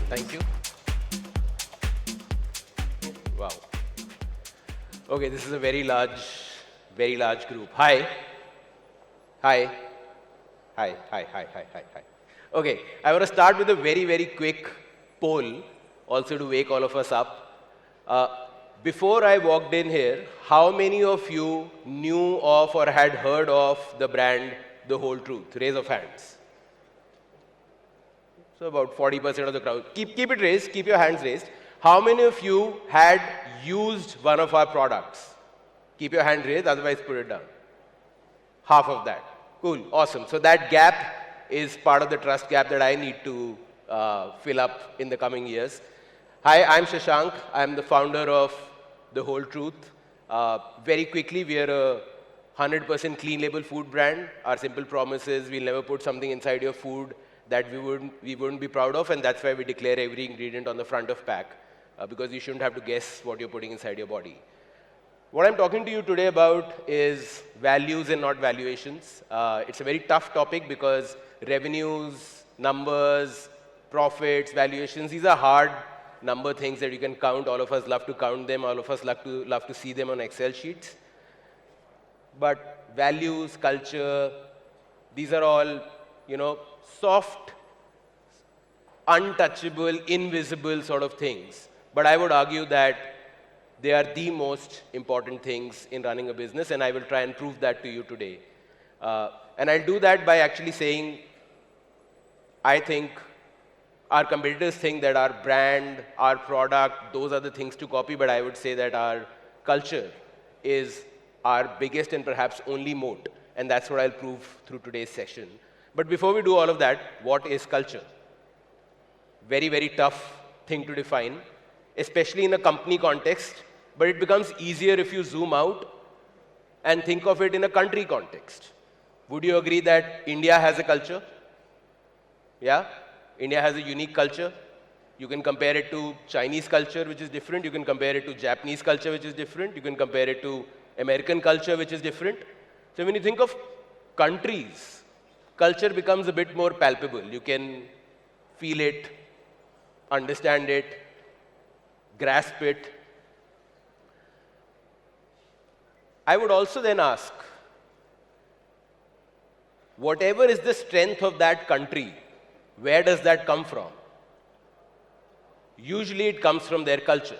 Thank you. Wow. Okay, this is a very large group. Hi. Hi. Hi, hi, hi, hi, hi, hi. Okay, I want to start with a very quick poll, also to wake all of us up. Before I walked in here, how many of you knew of or had heard of the brand The Whole Truth? Raise of hands. So about 40% of the crowd. Keep it raised, keep your hands raised. How many of you had used one of our products? Keep your hand raised, otherwise put it down. Half of that. Cool, awesome. So that gap is part of the trust gap that I need to fill up in the coming years. Hi, I'm Shashank. I'm the founder of The Whole Truth. Very quickly, we are a 100% clean label food brand. Our simple promise is we'll never put something inside your food that we wouldn't be proud of, and that's why we declare every ingredient on the front of pack, because you shouldn't have to guess what you're putting inside your body. What I'm talking to you today about is values and not valuations. It's a very tough topic because revenues, numbers, profits, valuations, these are hard number things that you can count. All of us love to count them. All of us love to see them on Excel sheets. But values, culture, these are all, soft, untouchable, invisible sort of things. But I would argue that they are the most important things in running a business, and I will try and prove that to you today. And I'll do that by actually saying, I think our competitors think that our brand, our product, those are the things to copy, but I would say that our culture is our biggest and perhaps only moat, and that's what I'll prove through today's session. But before we do all of that, what is culture? Very tough thing to define, especially in a company context, but it becomes easier if you zoom out and think of it in a country context. Would you agree that India has a culture? Yeah? India has a unique culture. You can compare it to Chinese culture, which is different. You can compare it to Japanese culture, which is different. You can compare it to American culture, which is different. So when you think of countries, culture becomes a bit more palpable. You can feel it, understand it, grasp it. I would also then ask, whatever is the strength of that country, where does that come from? Usually it comes from their culture.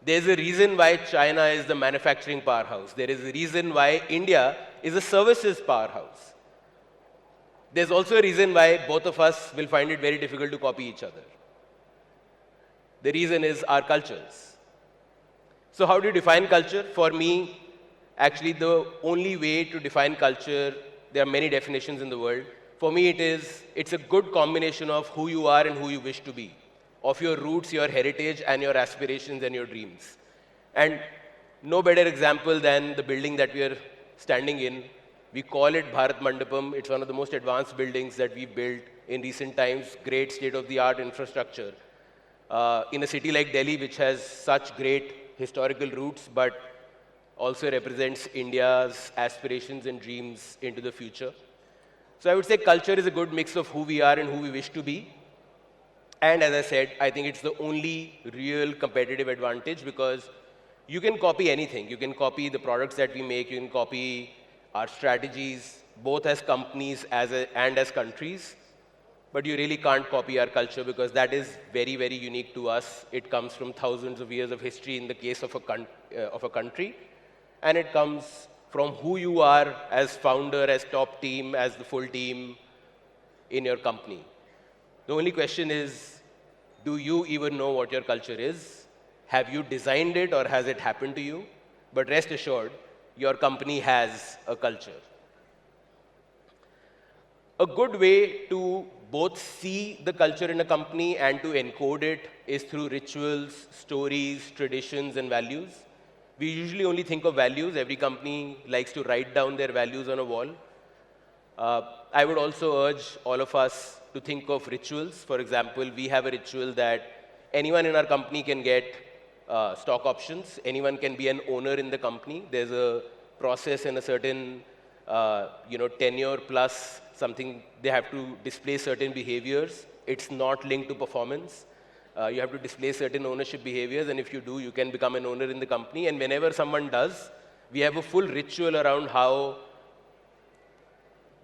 There's a reason why China is the manufacturing powerhouse. There is a reason why India is a services powerhouse. There's also a reason why both of us will find it very difficult to copy each other. The reason is our cultures. So how do you define culture? For me, actually the only way to define culture, there are many definitions in the world. For me, it's a good combination of who you are and who you wish to be, of your roots, your heritage, and your aspirations and your dreams. And no better example than the building that we are standing in. We call it Bharat Mandapam. It's one of the most advanced buildings that we've built in recent times, great state-of-the-art infrastructure. In a city like Delhi, which has such great historical roots, but also represents India's aspirations and dreams into the future. So I would say culture is a good mix of who we are and who we wish to be. And as I said, I think it's the only real competitive advantage because you can copy anything. You can copy the products that we make, you can copy our strategies, both as companies and as countries. But you really can't copy our culture because that is very, very unique to us. It comes from thousands of years of history in the case of a country. And it comes from who you are as founder, as top team, as the full team in your company. The only question is, do you even know what your culture is? Have you designed it or has it happened to you? But rest assured, your company has a culture. A good way to both see the culture in a company and to encode it is through rituals, stories, traditions, and values. We usually only think of values. Every company likes to write down their values on a wall. I would also urge all of us to think of rituals. For example, we have a ritual that anyone in our company can get stock options. Anyone can be an owner in the company. There's a process and a certain tenure plus something. They have to display certain behaviors. It's not linked to performance. You have to display certain ownership behaviors, and if you do, you can become an owner in the company. And whenever someone does, we have a full ritual around how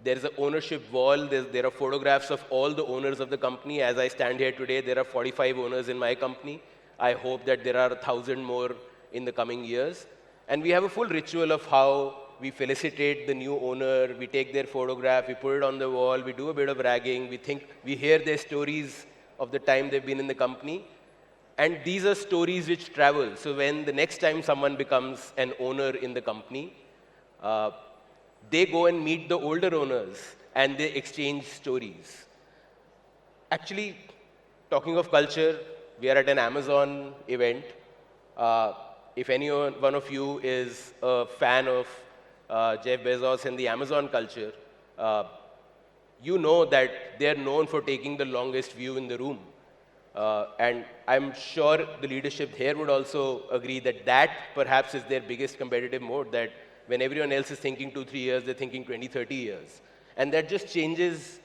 there's an ownership wall. There are photographs of all the owners of the company. As I stand here today, there are 45 owners in my company. I hope that there are 1,000 more in the coming years. And we have a full ritual of how we felicitate the new owner. We take their photograph, we put it on the wall, we do a bit of ragging, we hear their stories of the time they've been in the company. And these are stories which travel. So when the next time someone becomes an owner in the company, they go and meet the older owners and they exchange stories. Actually, talking of culture, we are at an Amazon event. If any one of you is a fan of Jeff Bezos and the Amazon culture, you know that they're known for taking the longest view in the room. And I'm sure the leadership here would also agree that that perhaps is their biggest competitive moat, that when everyone else is thinking 2-3 years, they're thinking 20-30 years. And that just changes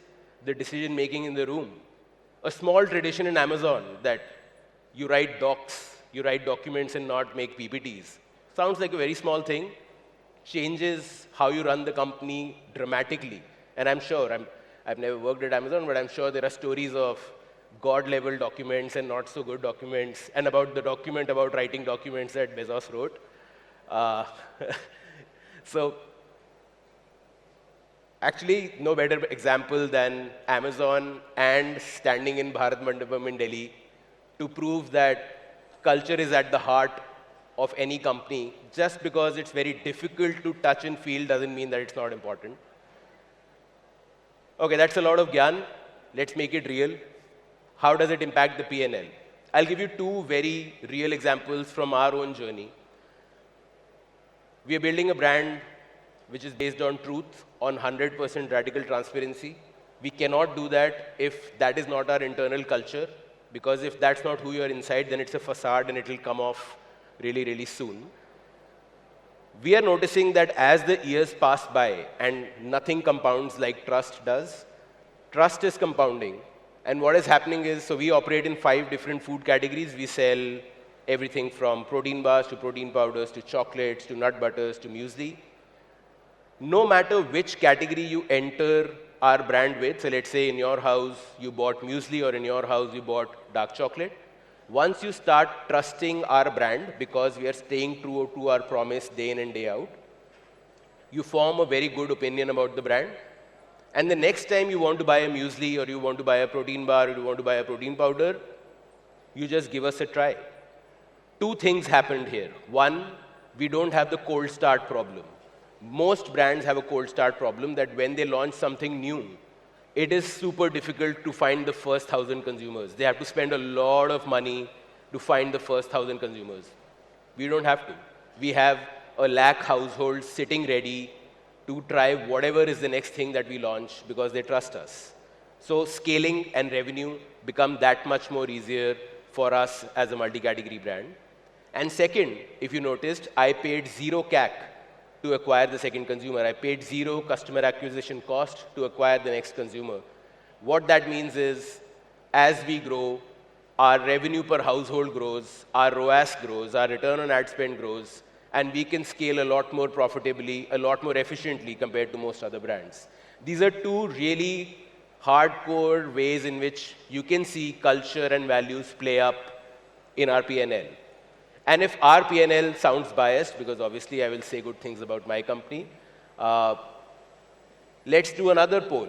the decision making in the room. A small tradition in Amazon that you write docs, you write documents and not make PPTs. Sounds like a very small thing, changes how you run the company dramatically. And I'm sure, I've never worked at Amazon, but I'm sure there are stories of God-level documents and not so good documents, and about the document about writing documents that Bezos wrote. So actually, no better example than Amazon and standing in Bharat Mandapam in Delhi to prove that culture is at the heart of any company. Just because it's very difficult to touch and feel doesn't mean that it's not important. Okay, that's a lot of gyan. Let's make it real. How does it impact the P&L? I'll give you two very real examples from our own journey. We are building a brand which is based on truth, on 100% radical transparency. We cannot do that if that is not our internal culture, because if that's not who you are inside, then it's a facade and it will come off really, really soon. We are noticing that as the years pass by and nothing compounds like trust does, trust is compounding. And what is happening is, so we operate in 5 different food categories. We sell everything from protein bars to protein powders to chocolates to nut butters to muesli. No matter which category you enter our brand with, so let's say in your house you bought muesli or in your house you bought dark chocolate, once you start trusting our brand because we are staying true to our promise day in and day out, you form a very good opinion about the brand. And the next time you want to buy a muesli or you want to buy a protein bar or you want to buy a protein powder, you just give us a try. 2 things happened here. One, we don't have the cold start problem. Most brands have a cold start problem that when they launch something new, it is super difficult to find the first 1,000 consumers. They have to spend a lot of money to find the first 1,000 consumers. We don't have to. We have a lakh households sitting ready to try whatever is the next thing that we launch because they trust us. So scaling and revenue become that much more easier for us as a multi-category brand. And second, if you noticed, I paid 0 CAC to acquire the second consumer. I paid 0 customer acquisition cost to acquire the next consumer. What that means is, as we grow, our revenue per household grows, our ROAS grows, our return on ad spend grows, and we can scale a lot more profitably, a lot more efficiently compared to most other brands. These are two really hardcore ways in which you can see culture and values play up in our P&L. And if our P&L sounds biased, because obviously I will say good things about my company, let's do another poll.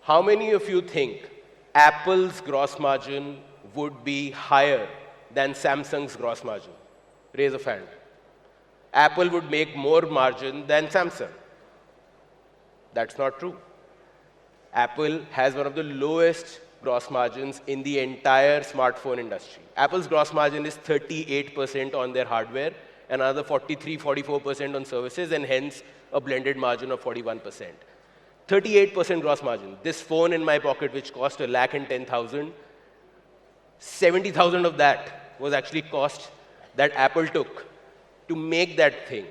How many of you think Apple's gross margin would be higher than Samsung's gross margin? Raise a hand. Apple would make more margin than Samsung. That's not true. Apple has one of the lowest gross margins in the entire smartphone industry. Apple's gross margin is 38% on their hardware and another 43-44% on services, and hence a blended margin of 41%. 38% gross margin. This phone in my pocket, which cost $110,000, 70,000 of that was actually cost that Apple took to make that thing.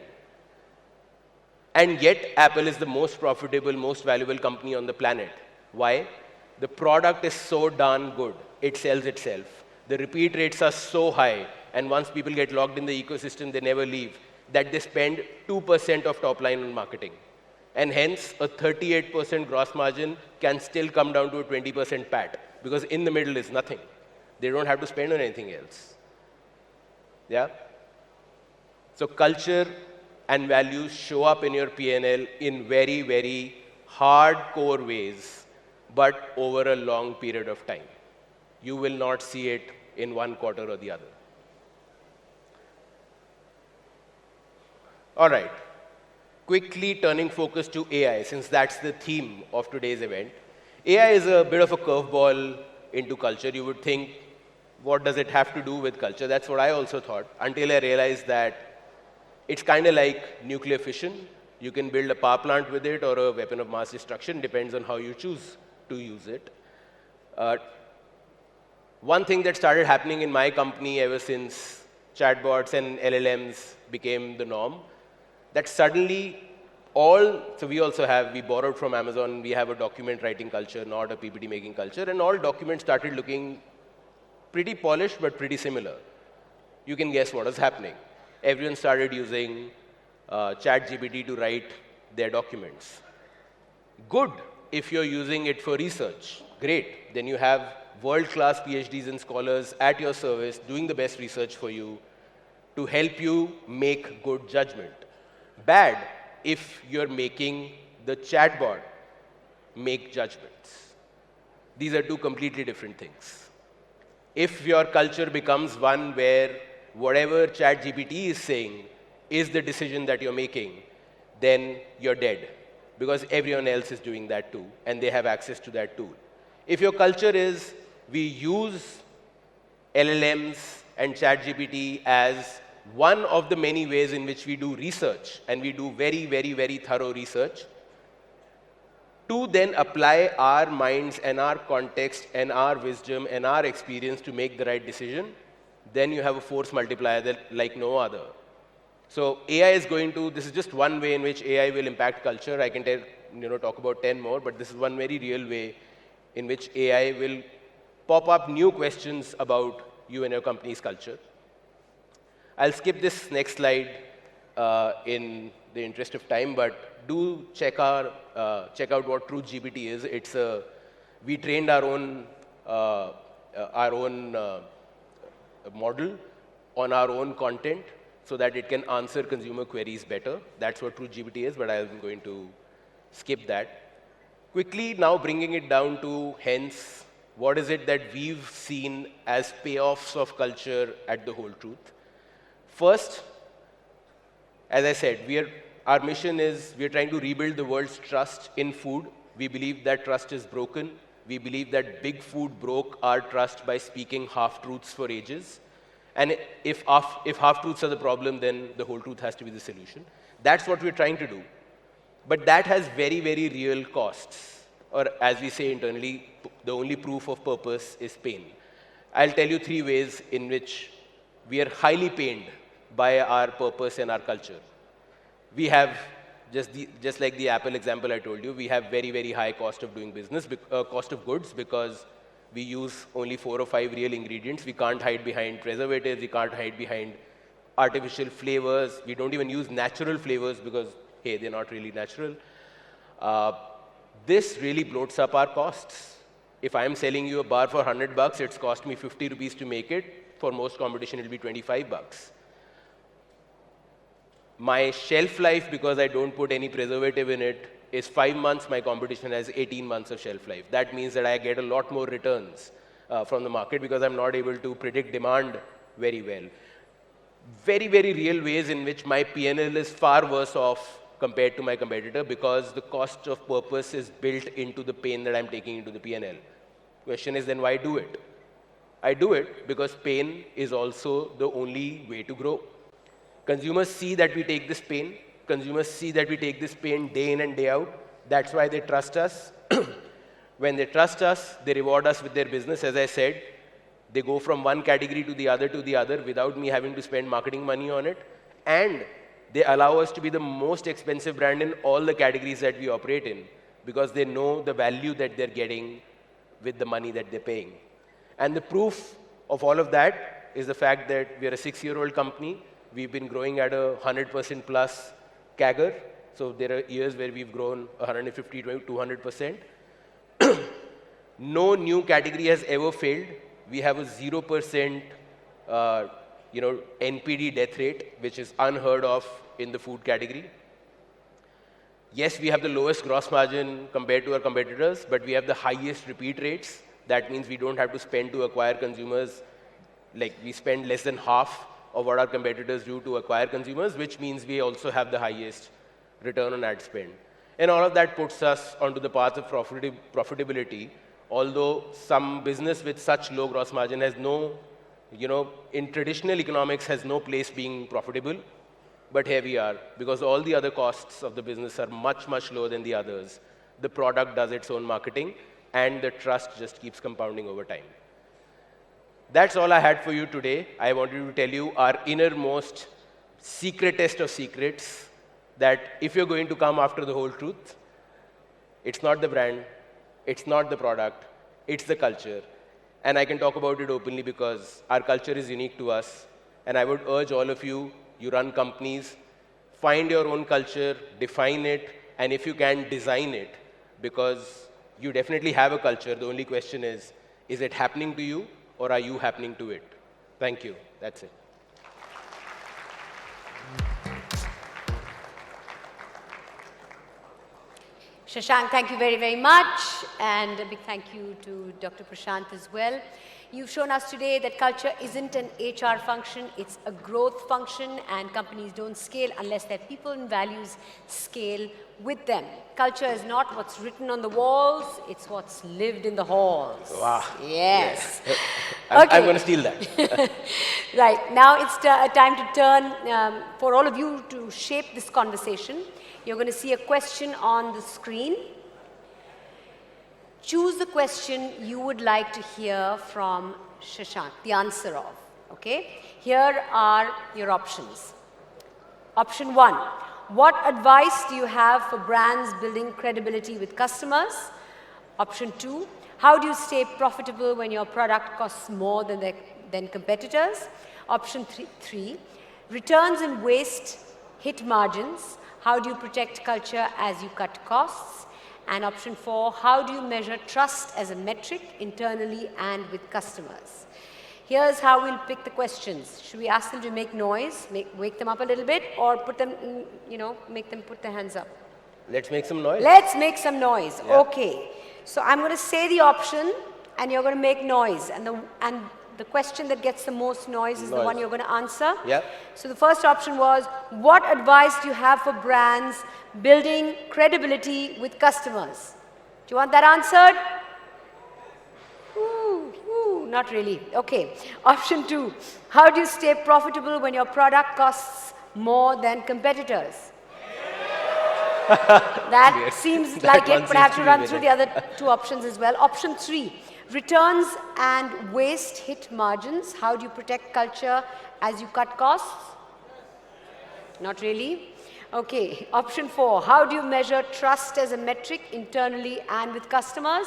And yet, Apple is the most profitable, most valuable company on the planet. Why? The product is so darn good. It sells itself. The repeat rates are so high, and once people get logged in the ecosystem, they never leave, that they spend 2% of top line on marketing. And hence, a 38% gross margin can still come down to a 20% PAT, because in the middle is nothing. They don't have to spend on anything else. Yeah? So culture and values show up in your P&L in very, very hardcore ways, but over a long period of time. You will not see it in one quarter or the other. All right. Quickly turning focus to AI, since that's the theme of today's event. AI is a bit of a curveball into culture. You would think, what does it have to do with culture? That's what I also thought, until I realized that it's kind of like nuclear fission. You can build a power plant with it or a weapon of mass destruction, depends on how you choose to use it. One thing that started happening in my company ever since chatbots and LLMs became the norm, that suddenly so we borrowed from Amazon, we have a document writing culture, not a PPT making culture, and all documents started looking pretty polished but pretty similar. You can guess what was happening. Everyone started using ChatGPT to write their documents. Good if you're using it for research. Great. Then you have world-class PhDs and scholars at your service doing the best research for you to help you make good judgment. Bad if you're making the chatbot make judgments. These are two completely different things. If your culture becomes one where whatever ChatGPT is saying is the decision that you're making, then you're dead, because everyone else is doing that too, and they have access to that tool. If your culture is, we use LLMs and ChatGPT as one of the many ways in which we do research, and we do very, very, very thorough research, to then apply our minds and our context and our wisdom and our experience to make the right decision, then you have a force multiplier that like no other. So AI is this is just one way in which AI will impact culture. I can talk about 10 more, but this is one very real way in which AI will pop up new questions about you and your company's culture. I'll skip this next slide in the interest of time, but do check out what TruthGPT is. We trained our own model on our own content so that it can answer consumer queries better. That's what TruthGPT is, but I'm going to skip that. Quickly now bringing it down to hence, what is it that we've seen as payoffs of culture at The Whole Truth? First, as I said, our mission is we're trying to rebuild the world's trust in food. We believe that trust is broken. We believe that big food broke our trust by speaking half-truths for ages. And if half-truths are the problem, then the whole truth has to be the solution. That's what we're trying to do. But that has very, very real costs. Or as we say internally, the only proof of purpose is pain. I'll tell you 3 ways in which we are highly pained by our purpose and our culture. We have, just like the Apple example I told you, we have very, very high cost of doing business, cost of goods, because we use only 4 or 5 real ingredients. We can't hide behind preservatives. We can't hide behind artificial flavors. We don't even use natural flavors because, hey, they're not really natural. This really bloats up our costs. If I'm selling you a bar for $100, it's cost me 50 rupees to make it. For most competition, it'll be 25 bucks. My shelf life, because I don't put any preservative in it, is 5 months. My competition has 18 months of shelf life. That means that I get a lot more returns from the market because I'm not able to predict demand very well. Very, very real ways in which my P&L is far worse off compared to my competitor because the cost of purpose is built into the pain that I'm taking into the P&L. Question is then why do it? I do it because pain is also the only way to grow. Consumers see that we take this pain. Consumers see that we take this pain day in and day out. That's why they trust us. When they trust us, they reward us with their business. As I said, they go from one category to the other without me having to spend marketing money on it. And they allow us to be the most expensive brand in all the categories that we operate in because they know the value that they're getting with the money that they're paying. And the proof of all of that is the fact that we're a 6-year-old company. We've been growing at a 100% plus CAGR. So there are years where we've grown 150 to 200%. No new category has ever failed. We have a 0% NPD death rate, which is unheard of in the food category. Yes, we have the lowest gross margin compared to our competitors, but we have the highest repeat rates. That means we don't have to spend to acquire consumers. Like we spend less than half of what our competitors do to acquire consumers, which means we also have the highest return on ad spend. And all of that puts us onto the path of profitability, although some business with such low gross margin has no, in traditional economics has no place being profitable. But here we are, because all the other costs of the business are much, much lower than the others. The product does its own marketing, and the trust just keeps compounding over time. That's all I had for you today. I wanted to tell you our innermost secretest of secrets, that if you're going to come after the whole truth, it's not the brand, it's not the product, it's the culture. And I can talk about it openly because our culture is unique to us. And I would urge all of you, you run companies, find your own culture, define it, and if you can, design it. Because you definitely have a culture. The only question is it happening to you or are you happening to it? Thank you. That's it. Shashank, thank you very, very much. And a big thank you to Dr. Prashant as well. You've shown us today that culture isn't an HR function, it's a growth function, and companies don't scale unless their people and values scale with them. Culture is not what's written on the walls, it's what's lived in the halls. Wow. Yes. Yeah. Okay. I'm going to steal that. Right. Now it's time to turn for all of you to shape this conversation. You're going to see a question on the screen. Choose the question you would like to hear from Shashank, the answer of, okay? Here are your options. Option 1, what advice do you have for brands building credibility with customers? Option 2, how do you stay profitable when your product costs more than competitors? Option 3, returns and waste hit margins. How do you protect culture as you cut costs? And option 4, how do you measure trust as a metric internally and with customers? Here's how we'll pick the questions. Should we ask them to make noise, wake them up a little bit, or put them, make them put their hands up? Let's make some noise. Let's make some noise. Yeah. Okay. So I'm going to say the option, and you're going to make noise. And the question that gets the most noise is the one you're going to answer. Yeah. So the first option was, what advice do you have for brands building credibility with customers? Do you want that answered? Ooh, not really. Okay. Option 2, how do you stay profitable when your product costs more than competitors? That Yes. seems That like one it, but I have seems to to run be through winning. the other 2 options as well. Option 3, returns and waste hit margins. How do you protect culture as you cut costs? Not really. Okay. Option 4, how do you measure trust as a metric internally and with customers?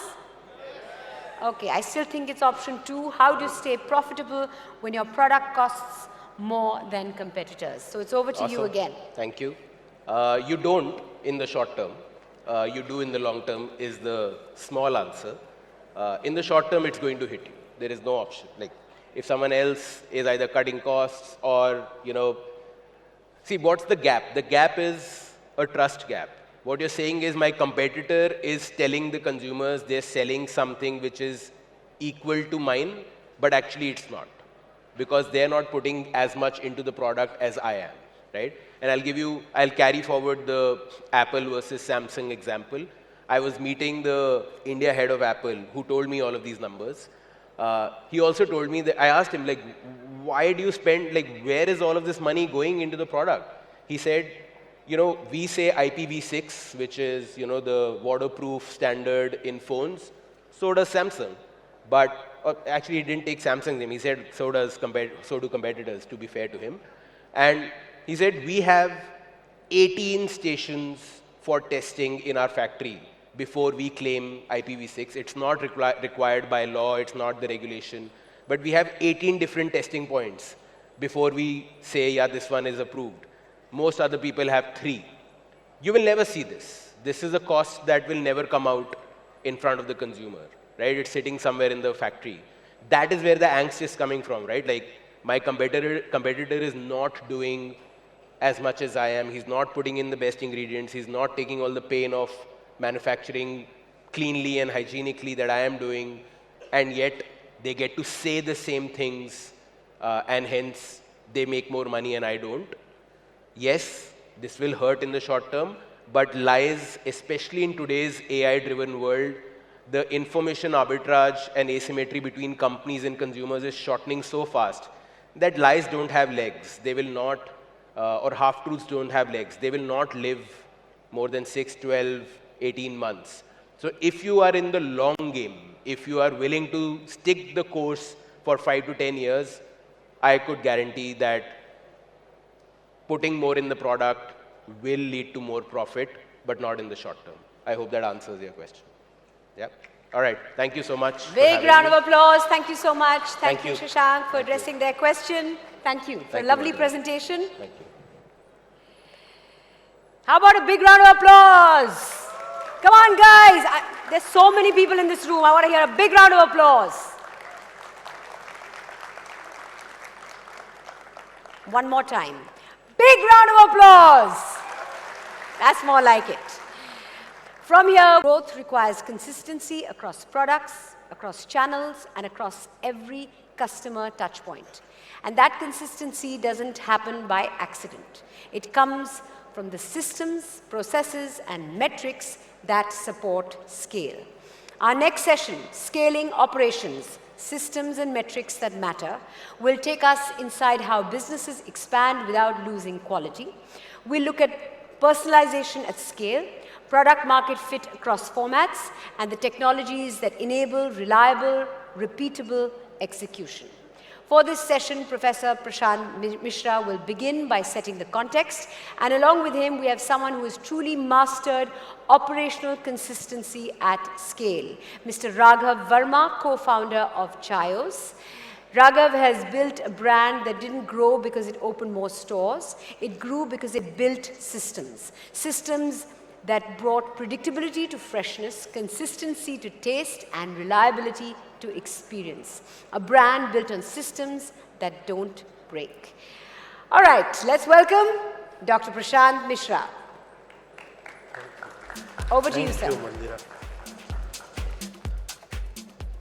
Okay, I still think it's option 2. How do you stay profitable when your product costs more than competitors. So it's over to you Awesome. again. Thank you. You don't in the short term. You do in the long term is the small answer. In the short term, it's going to hit you. There is no option. Like, if someone else is either cutting costs or, see, what's the gap? The gap is a trust gap. What you're saying is my competitor is telling the consumers they're selling something which is equal to mine, but actually it's not, because they're not putting as much into the product as I am, right? And I'll carry forward the Apple versus Samsung example. I was meeting the India head of Apple who told me all of these numbers. He also told me that, I asked him, like, why do you spend, like, where is all of this money going into the product? He said, we say IPv6, which is, the waterproof standard in phones. So does Samsung. But actually, he didn't take Samsung's name. He said, so do competitors, to be fair to him. And he said, we have 18 stations for testing in our factory before we claim IPv6. It's not required by law. It's not the regulation. But we have 18 different testing points before we say, yeah, this one is approved. Most other people have 3. You will never see this. This is a cost that will never come out in front of the consumer, right? It's sitting somewhere in the factory. That is where the angst is coming from, right? Like, my competitor is not doing as much as I am. He's not putting in the best ingredients. He's not taking all the pain of manufacturing cleanly and hygienically that I am doing. And yet, they get to say the same things, and hence, they make more money and I don't. Yes, this will hurt in the short term, but lies, especially in today's AI-driven world, the information arbitrage and asymmetry between companies and consumers is shortening so fast that lies don't have legs. They will not, or half-truths don't have legs. They will not live more than 6, 12, 18 months. So if you are in the long game, if you are willing to stick the course for 5 to 10 years, I could guarantee that putting more in the product will lead to more profit, but not in the short term. I hope that answers your question. Yeah. All right. Thank you so much. Big round of applause. Thank you so much. Thank you, you. Shashank, for addressing their question. Thank you for a lovely presentation. Thank you. How about a big round of applause? Come on, guys. There's so many people in this room. I want to hear a big round of applause. One more time. Big round of applause. That's more like it. From here, growth requires consistency across products, across channels, and across every customer touch point. And that consistency doesn't happen by accident. It comes from the systems, processes, and metrics that support scale. Our next session, Scaling Operations, Systems and Metrics That Matter, will take us inside how businesses expand without losing quality. We'll look at personalization at scale, product market fit across formats, and the technologies that enable reliable, repeatable execution. For this session, Professor Prashant Mishra will begin by setting the context, and along with him, we have someone who has truly mastered operational consistency at scale, Mr. Raghav Verma, co-founder of Chayos. Raghav has built a brand that didn't grow because it opened more stores. It grew because it built systems. Systems that brought predictability to freshness, consistency to taste, and reliability to experience. A brand built on systems that don't break. All right, let's welcome Dr. Prashant Mishra. Over to you, sir. Thank you, Mandira.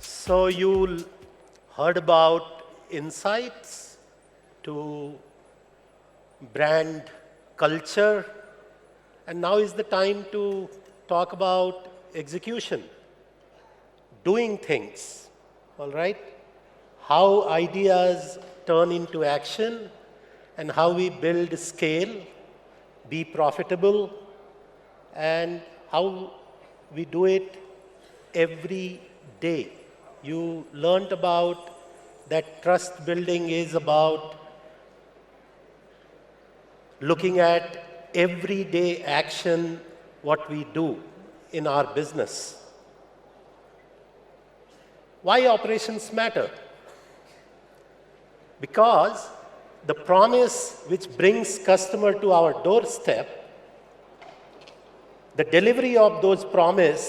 So you heard about insights to brand culture, and now is the time to talk about execution, doing things, all right? How ideas turn into action, and how we build scale, be profitable, and how we do it every day. You learned about that trust building is about looking at everyday action, what we do in our business. Why operations matter? Because the promise which brings customer to our doorstep, the delivery of those promise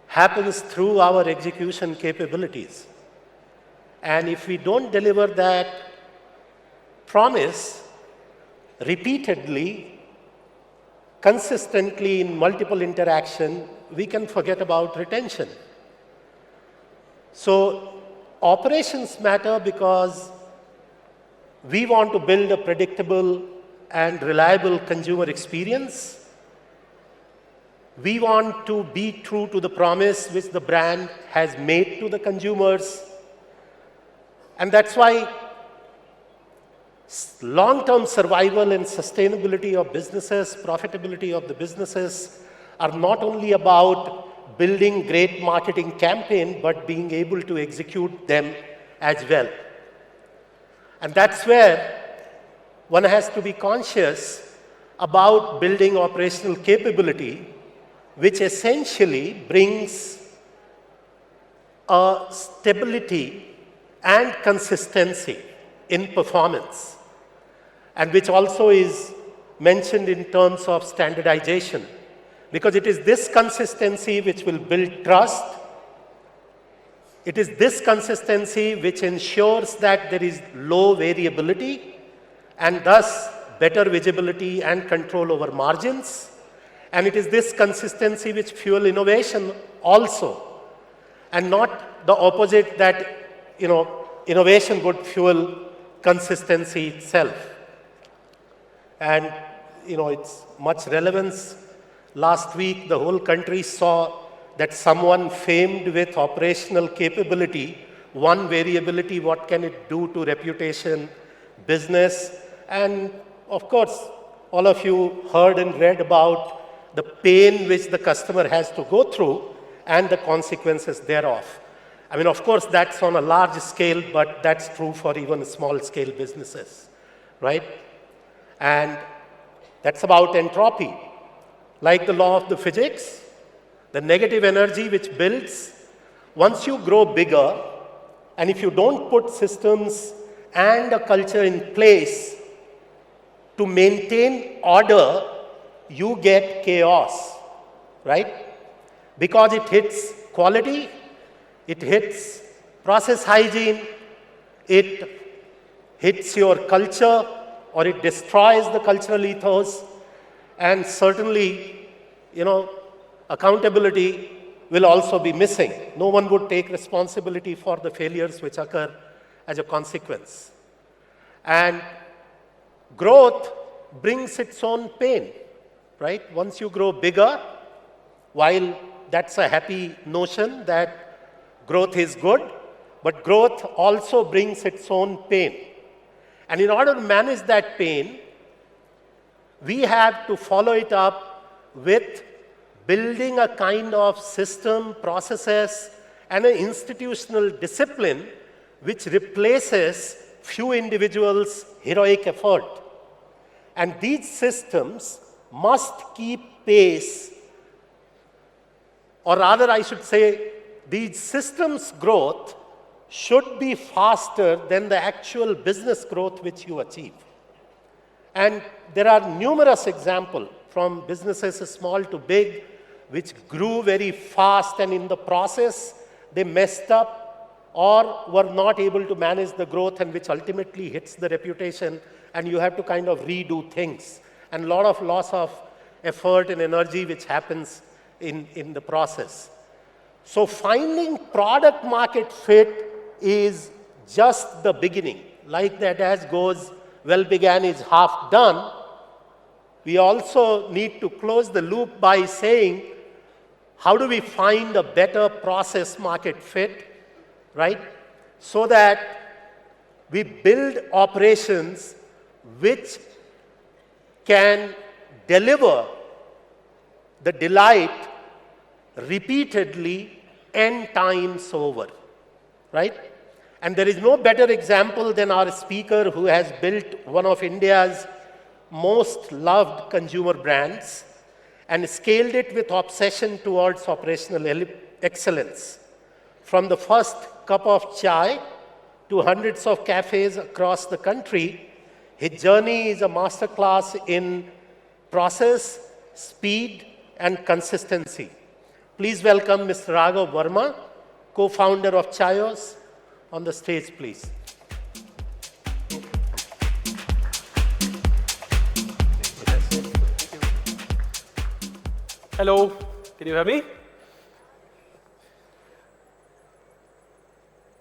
happens through our execution capabilities. And if we don't deliver that promise repeatedly, consistently in multiple interaction, we can forget about retention. So operations matter because we want to build a predictable and reliable consumer experience. We want to be true to the promise which the brand has made to the consumers. And that's why long-term survival and sustainability of businesses, profitability of the businesses are not only about building great marketing campaign, but being able to execute them as well. And that's where one has to be conscious about building operational capability, which essentially brings a stability and consistency in performance, and which also is mentioned in terms of standardization, because it is this consistency which will build trust. It is this consistency which ensures that there is low variability and thus better visibility and control over margins. And it is this consistency which fuels innovation also, and not the opposite, that innovation would fuel consistency itself. And it's much relevance. Last week, the whole country saw that someone famed with operational capability, one variability, what can it do to reputation, business, and of course, all of you heard and read about the pain which the customer has to go through and the consequences thereof. I mean, of course, that's on a large scale, but that's true for even small scale businesses, right? And that's about entropy. Like the law of the physics, the negative energy which builds, once you grow bigger, and if you don't put systems and a culture in place to maintain order, you get chaos, right? Because it hits quality, it hits process hygiene, it hits your culture, or it destroys the cultural ethos, and certainly, accountability will also be missing. No one would take responsibility for the failures which occur as a consequence. And growth brings its own pain, right? Once you grow bigger, while that's a happy notion that growth is good, but growth also brings its own pain. And in order to manage that pain, we have to follow it up with building a kind of system, processes, and an institutional discipline which replaces few individuals' heroic effort. And these systems must keep pace, or rather I should say, these systems' growth should be faster than the actual business growth which you achieve. And there are numerous examples from businesses small to big which grew very fast, and in the process they messed up or were not able to manage the growth, and which ultimately hits the reputation, and you have to kind of redo things. And a lot of loss of effort and energy which happens in the process. So finding product market fit is just the beginning. Like the adage goes, well began is half done. We also need to close the loop by saying, how do we find a better process market fit, right? So that we build operations which can deliver the delight repeatedly n times over, right? And there is no better example than our speaker, who has built one of India's most loved consumer brands and scaled it with obsession towards operational excellence. From the first cup of chai to hundreds of cafes across the country. His journey is a masterclass in process, speed, and consistency. Please welcome Mr. Raghav Verma, co-founder of Chayos, on the stage, please. Hello, can you hear me?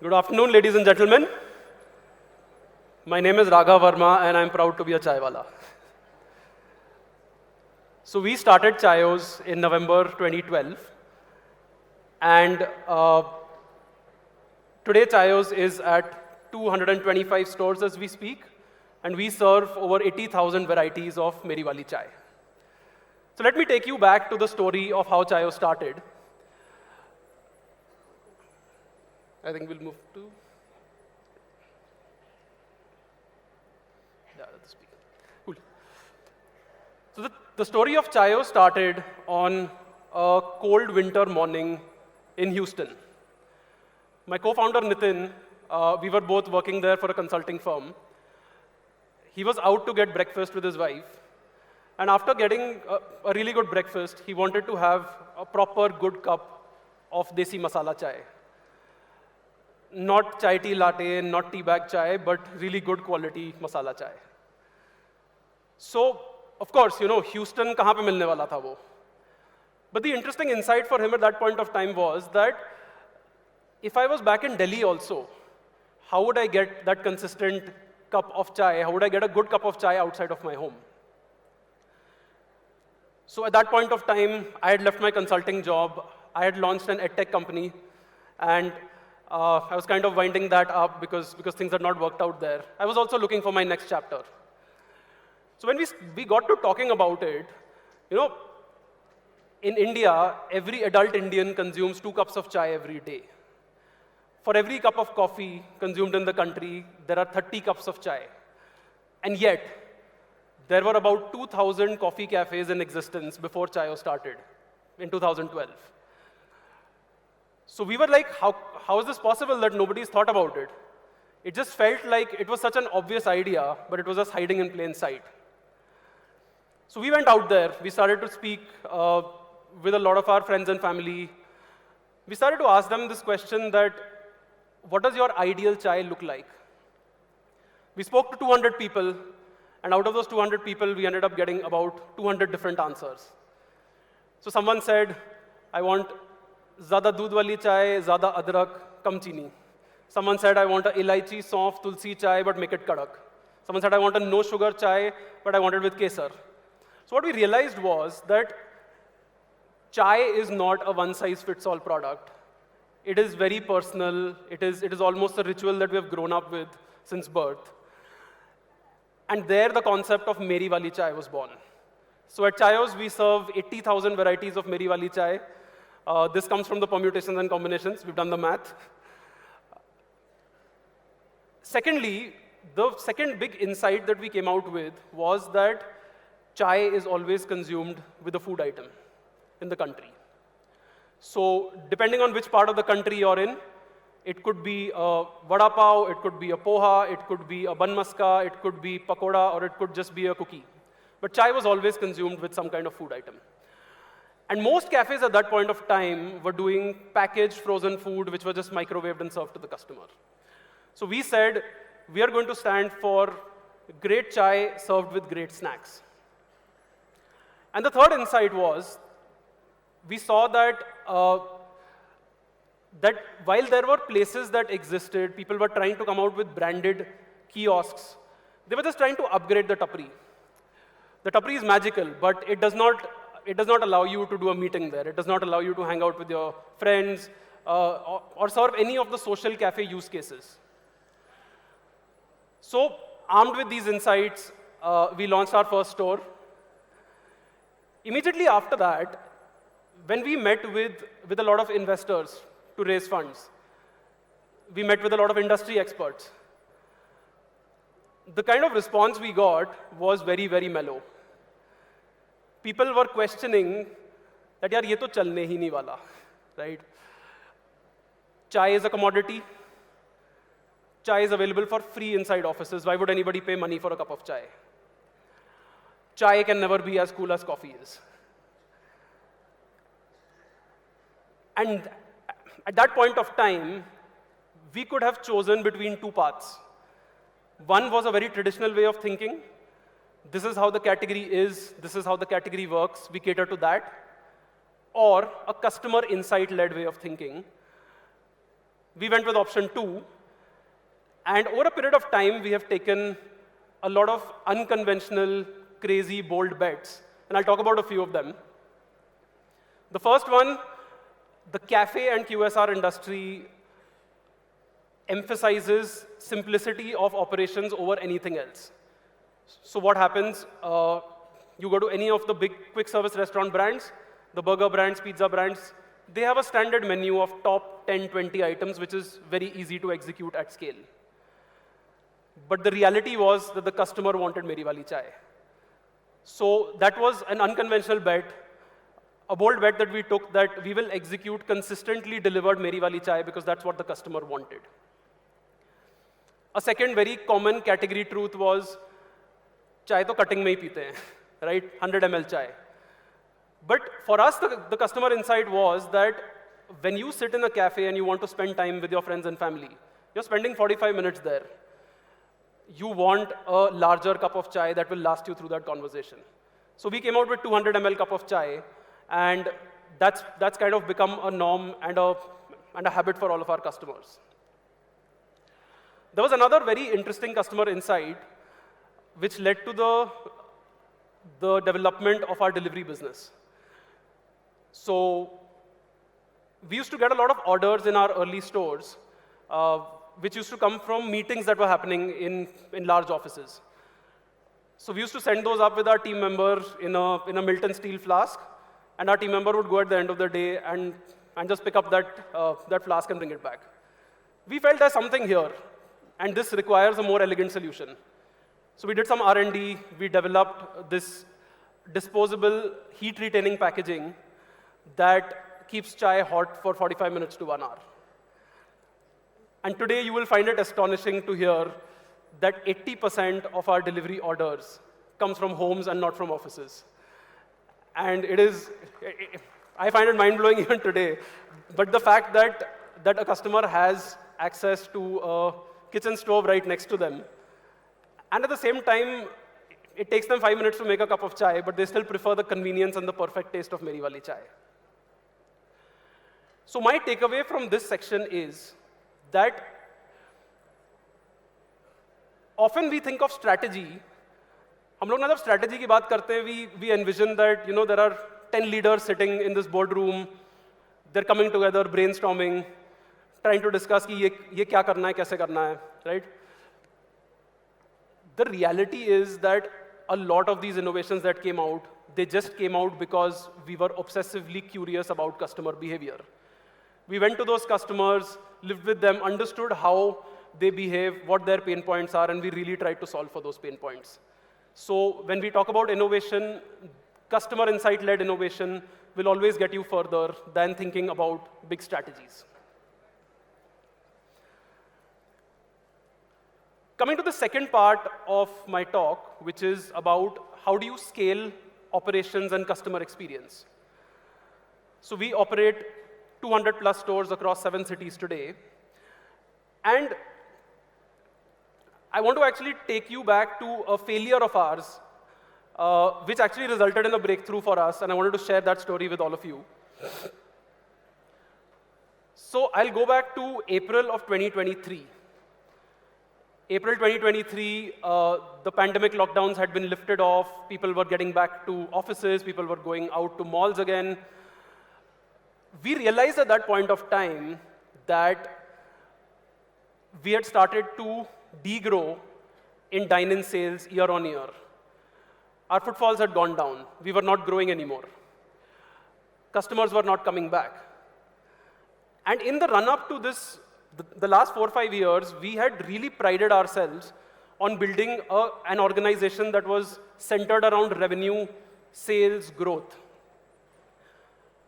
Good afternoon, ladies and gentlemen. My name is Raghav Verma, and I'm proud to be a chaiwala. So we started Chayos in November 2012, and today Chayos is at 225 stores as we speak, and we serve over 80,000 varieties of Meri Wali chai. So let me take you back to the story of how Chayos started. I think we'll move to... Yeah, that's the speaker. Cool. So the story of Chayos started on a cold winter morning in Houston. My co-founder Nitin, we were both working there for a consulting firm. He was out to get breakfast with his wife. And after getting a really good breakfast, he wanted to have a proper good cup of desi masala chai. Not chai tea latte, not tea bag chai, but really good quality masala chai. So, of course, you know, Houston, kahan pe milne wala tha wo? But the interesting insight for him at that point of time was that if I was back in Delhi also, how would I get that consistent cup of chai? How would I get a good cup of chai outside of my home? So at that point of time, I had left my consulting job. I had launched an edtech company, and I was kind of winding that up because things had not worked out there. I was also looking for my next chapter. So when we got to talking about it, you know, in India, every adult Indian consumes 2 cups of chai every day. For every cup of coffee consumed in the country, there are 30 cups of chai. And yet, there were about 2,000 coffee cafes in existence before Chayos started in 2012. So we were like, how is this possible that nobody's thought about it? It just felt like it was such an obvious idea, but it was just hiding in plain sight. So we went out there. We started to speak with a lot of our friends and family. We started to ask them this question that, what does your ideal chai look like? We spoke to 200 people, and out of those 200 people, we ended up getting about 200 different answers. So someone said, I want ज़्यादा दूध वाली चाय, ज़्यादा अदरक, कम चीनी. Someone said, I want a ilaichi, saunf, tulsi chai, but make it kadak. Someone said, I want a no sugar chai, but I want it with kesar. So what we realized was that chai is not a one-size-fits-all product. It is very personal. It is almost a ritual that we have grown up with since birth. And there, the concept of Meri Wali chai was born. So at Chayos, we serve 80,000 varieties of Meri Wali chai. This comes from the permutations and combinations. We've done the math. Secondly, the second big insight that we came out with was that chai is always consumed with a food item in the country. So depending on which part of the country you're in, it could be a vada pav, it could be a poha, it could be a bun maska, it could be pakoda, or it could just be a cookie. But chai was always consumed with some kind of food item. And most cafes at that point of time were doing packaged frozen food, which was just microwaved and served to the customer. So we said, we are going to stand for great chai served with great snacks. And the third insight was, we saw that that while there were places that existed, people were trying to come out with branded kiosks, they were just trying to upgrade the tapri. The tapri is magical, but it does not allow you to do a meeting there. It does not allow you to hang out with your friends or serve any of the social cafe use cases. So, armed with these insights, we launched our first store. Immediately after that, when we met with a lot of investors to raise funds, we met with a lot of industry experts. The kind of response we got was very, very mellow. People were questioning that, yaar, ye to chalne hi nahi wala, right? Chai is a commodity. chai is available for free inside offices. Why would anybody pay money for a cup of chai? Chai can never be as cool as coffee is. And at that point of time, we could have chosen between two paths. One was a very traditional way of thinking. This is how the category is. This is how the category works. We cater to that. Or a customer insight-led way of thinking. We went with option 2. And over a period of time, we have taken a lot of unconventional, crazy, bold bets. And I'll talk about a few of them. The first one, the cafe and QSR industry emphasizes simplicity of operations over anything else. So what happens? You go to any of the big quick service restaurant brands, the burger brands, pizza brands, they have a standard menu of top 10, 20 items, which is very easy to execute at scale. But the reality was that the customer wanted Meri Wali Chai. So that was an unconventional bet, a bold bet that we took, that we will execute consistently delivered Meri Wali Chai because that's what the customer wanted. A second very common category truth was, chai to cutting mein hi peete hain, right? 100 ml chai. But for us, the customer insight was that when you sit in a cafe and you want to spend time with your friends and family, you're spending 45 minutes there. You want a larger cup of chai that will last you through that conversation. So we came out with 200 ml cup of chai, and that's kind of become a norm and a habit for all of our customers. There was another very interesting customer insight which led to the development of our delivery business. So we used to get a lot of orders in our early stores, which used to come from meetings that were happening in large offices. So we used to send those up with our team member in a Milton steel flask, and our team member would go at the end of the day and just pick up that flask and bring it back. We felt there's something here, and this requires a more elegant solution. So we did some R&D. We developed this disposable heat-retaining packaging that keeps chai hot for 45 minutes to 1 hour. And today, you will find it astonishing to hear that 80% of our delivery orders comes from homes and not from offices. And I find it mind-blowing even today. But the fact that a customer has access to a kitchen stove right next to them, and at the same time, it takes them 5 minutes to make a cup of chai, but they still prefer the convenience and the perfect taste of Meri Wali Chai. So my takeaway from this section is that often we think of strategy. हम लोग ना जब strategy की बात करते हैं, we envision that there are 10 leaders sitting in this boardroom. They're coming together, brainstorming, trying to discuss कि ये क्या करना है, कैसे करना है, right? The reality is that a lot of these innovations that came out, they just came out because we were obsessively curious about customer behavior. We went to those customers, lived with them, understood how they behave, what their pain points are, and we really tried to solve for those pain points. So when we talk about innovation, customer insight-led innovation will always get you further than thinking about big strategies. Coming to the second part of my talk, which is about how do you scale operations and customer experience. So we operate 200 plus stores across 7 cities today. And I want to actually take you back to a failure of ours, which actually resulted in a breakthrough for us, and I wanted to share that story with all of you. So I'll go back to April of 2023. April 2023, the pandemic lockdowns had been lifted off. People were getting back to offices. People were going out to malls again. We realized at that point of time that we had started to degrow in dine-in sales year on year. Our footfalls had gone down. We were not growing anymore. Customers were not coming back. And in the run-up to this, the last 4 or 5 years, we had really prided ourselves on building an organization that was centered around revenue, sales, growth.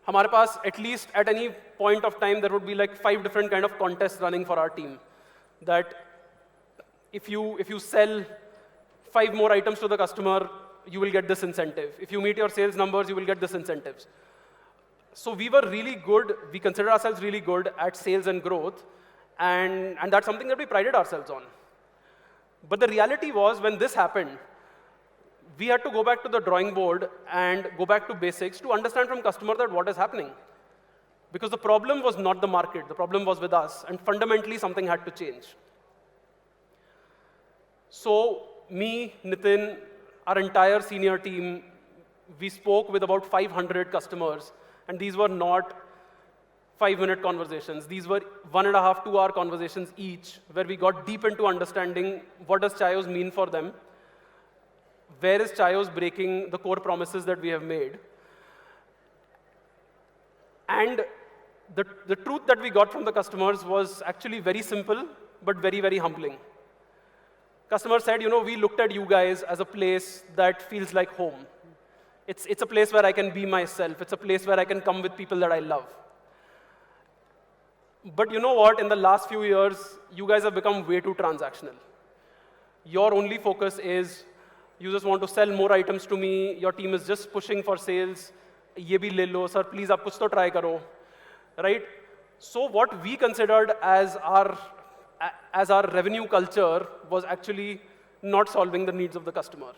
हमारे पास at least at any point of time there would be like 5 different kind of contests running for our team. That if you sell 5 more items to the customer, you will get this incentive. If you meet your sales numbers, you will get this incentives. So we were really good, we consider ourselves really good at sales and growth, and that's something that we prided ourselves on. But the reality was, when this happened, we had to go back to the drawing board and go back to basics to understand from customer that what is happening. Because the problem was not the market, the problem was with us, and fundamentally something had to change. So me, Nitin, our entire senior team, we spoke with about 500 customers, and these were not 5-minute conversations. These were 1.5, 2-hour conversations each, where we got deep into understanding what does Chaayos mean for them, where is Chaayos breaking the core promises that we have made. And the truth that we got from the customers was actually very simple, but very, very humbling. Customers said, we looked at you guys as a place that feels like home. It's a place where I can be myself. It's a place where I can come with people that I love. But you know what? In the last few years, you guys have become way too transactional. Your only focus is, you just want to sell more items to me. Your team is just pushing for sales. Ye bhi le lo, sir, please aap kuch to try karo. Right? So what we considered as our revenue culture was actually not solving the needs of the customer.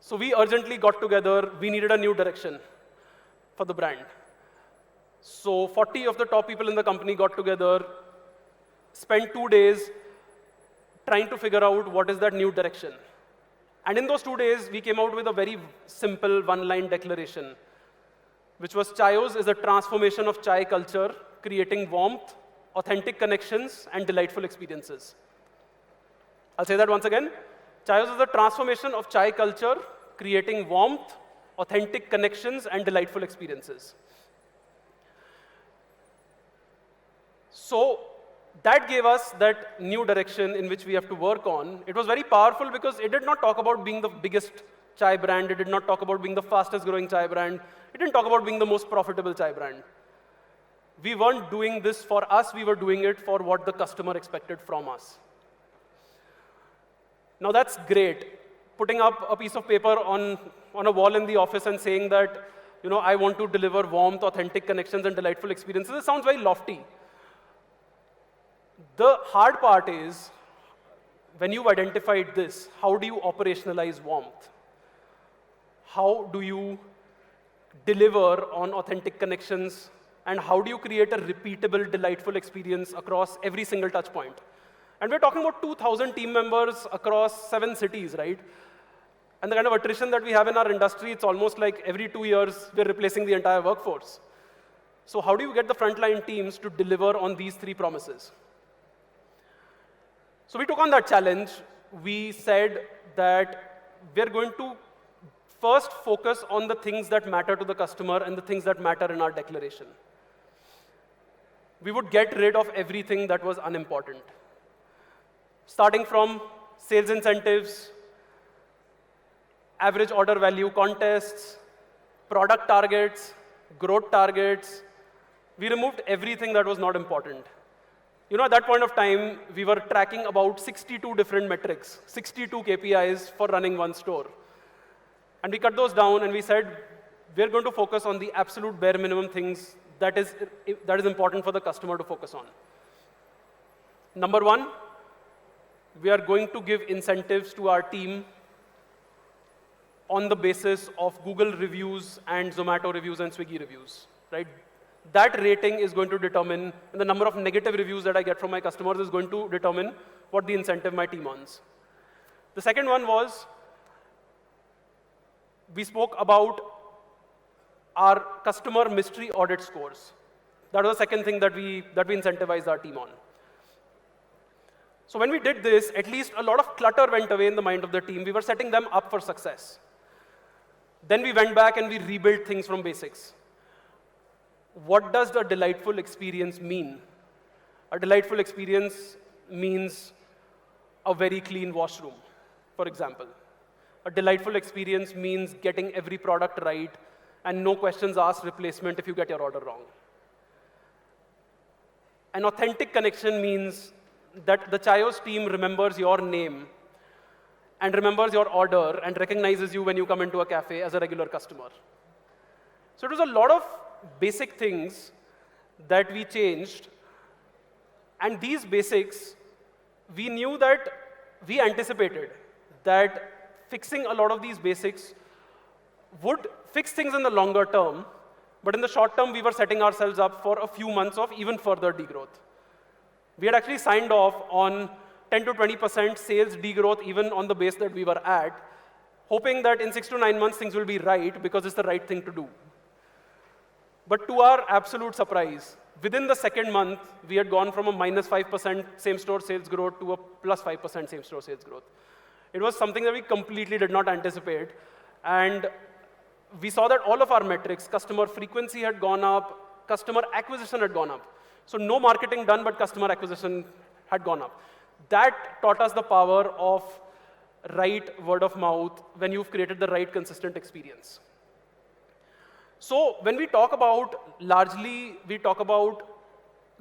So we urgently got together. We needed a new direction for the brand. So 40 of the top people in the company got together, spent 2 days trying to figure out what is that new direction. And in those 2 days, we came out with a very simple one-line declaration, which was Chaayos is a transformation of chai culture, creating warmth, authentic connections, and delightful experiences. I'll say that once again. Chaayos is a transformation of chai culture, creating warmth, authentic connections, and delightful experiences. So that gave us that new direction in which we have to work on. It was very powerful because it did not talk about being the biggest chai brand. It did not talk about being the fastest growing chai brand. It didn't talk about being the most profitable chai brand. We weren't doing this for us. We were doing it for what the customer expected from us. Now that's great. Putting up a piece of paper on a wall in the office and saying that, I want to deliver warmth, authentic connections, and delightful experiences, it sounds very lofty. The hard part is, when you've identified this, how do you operationalize warmth? How do you deliver on authentic connections? And how do you create a repeatable, delightful experience across every single touch point? And we're talking about 2,000 team members across 7 cities, right? And the kind of attrition that we have in our industry, it's almost like every 2 years, we're replacing the entire workforce. So how do you get the frontline teams to deliver on these 3 promises? So we took on that challenge. We said that we're going to first focus on the things that matter to the customer and the things that matter in our declaration. We would get rid of everything that was unimportant. Starting from sales incentives, average order value contests, product targets, growth targets. We removed everything that was not important. At that point of time, we were tracking about 62 different metrics, 62 KPIs for running one store. And we cut those down and we said, we're going to focus on the absolute bare minimum things that is important for the customer to focus on. Number 1, we are going to give incentives to our team on the basis of Google reviews and Zomato reviews and Swiggy reviews, right? That rating is going to determine, and the number of negative reviews that I get from my customers is going to determine what the incentive my team earns. The second one was, we spoke about our customer mystery audit scores. That was the second thing that we incentivized our team on. So when we did this, at least a lot of clutter went away in the mind of the team. We were setting them up for success. Then we went back and we rebuilt things from basics. What does the delightful experience mean? A delightful experience means a very clean washroom, for example. A delightful experience means getting every product right and no questions asked replacement if you get your order wrong. An authentic connection means that the Chayos team remembers your name and remembers your order and recognizes you when you come into a cafe as a regular customer. So it was a lot of basic things that we changed. And these basics, we knew that we anticipated that fixing a lot of these basics would fix things in the longer term, but in the short term, we were setting ourselves up for a few months of even further degrowth. We had actually signed off on 10 to 20% sales degrowth even on the base that we were at, hoping that in 6 to 9 months things will be right because it's the right thing to do. But to our absolute surprise, within the second month, we had gone from a minus 5% same-store sales growth to a plus 5% same-store sales growth. It was something that we completely did not anticipate. And we saw that all of our metrics, customer frequency had gone up, customer acquisition had gone up. So no marketing done, but customer acquisition had gone up. That taught us the power of right word of mouth when you've created the right consistent experience. So when we talk about, largely, we talk about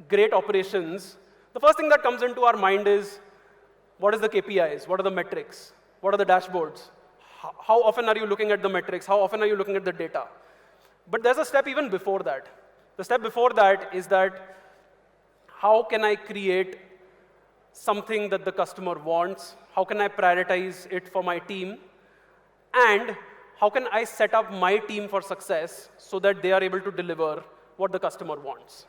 great operations, the first thing that comes into our mind is, what is the KPIs? What are the metrics? What are the dashboards? How often are you looking at the metrics? How often are you looking at the data? But there's a step even before that. The step before that is that, how can I create something that the customer wants? How can I prioritize it for my team? And how can I set up my team for success so that they are able to deliver what the customer wants?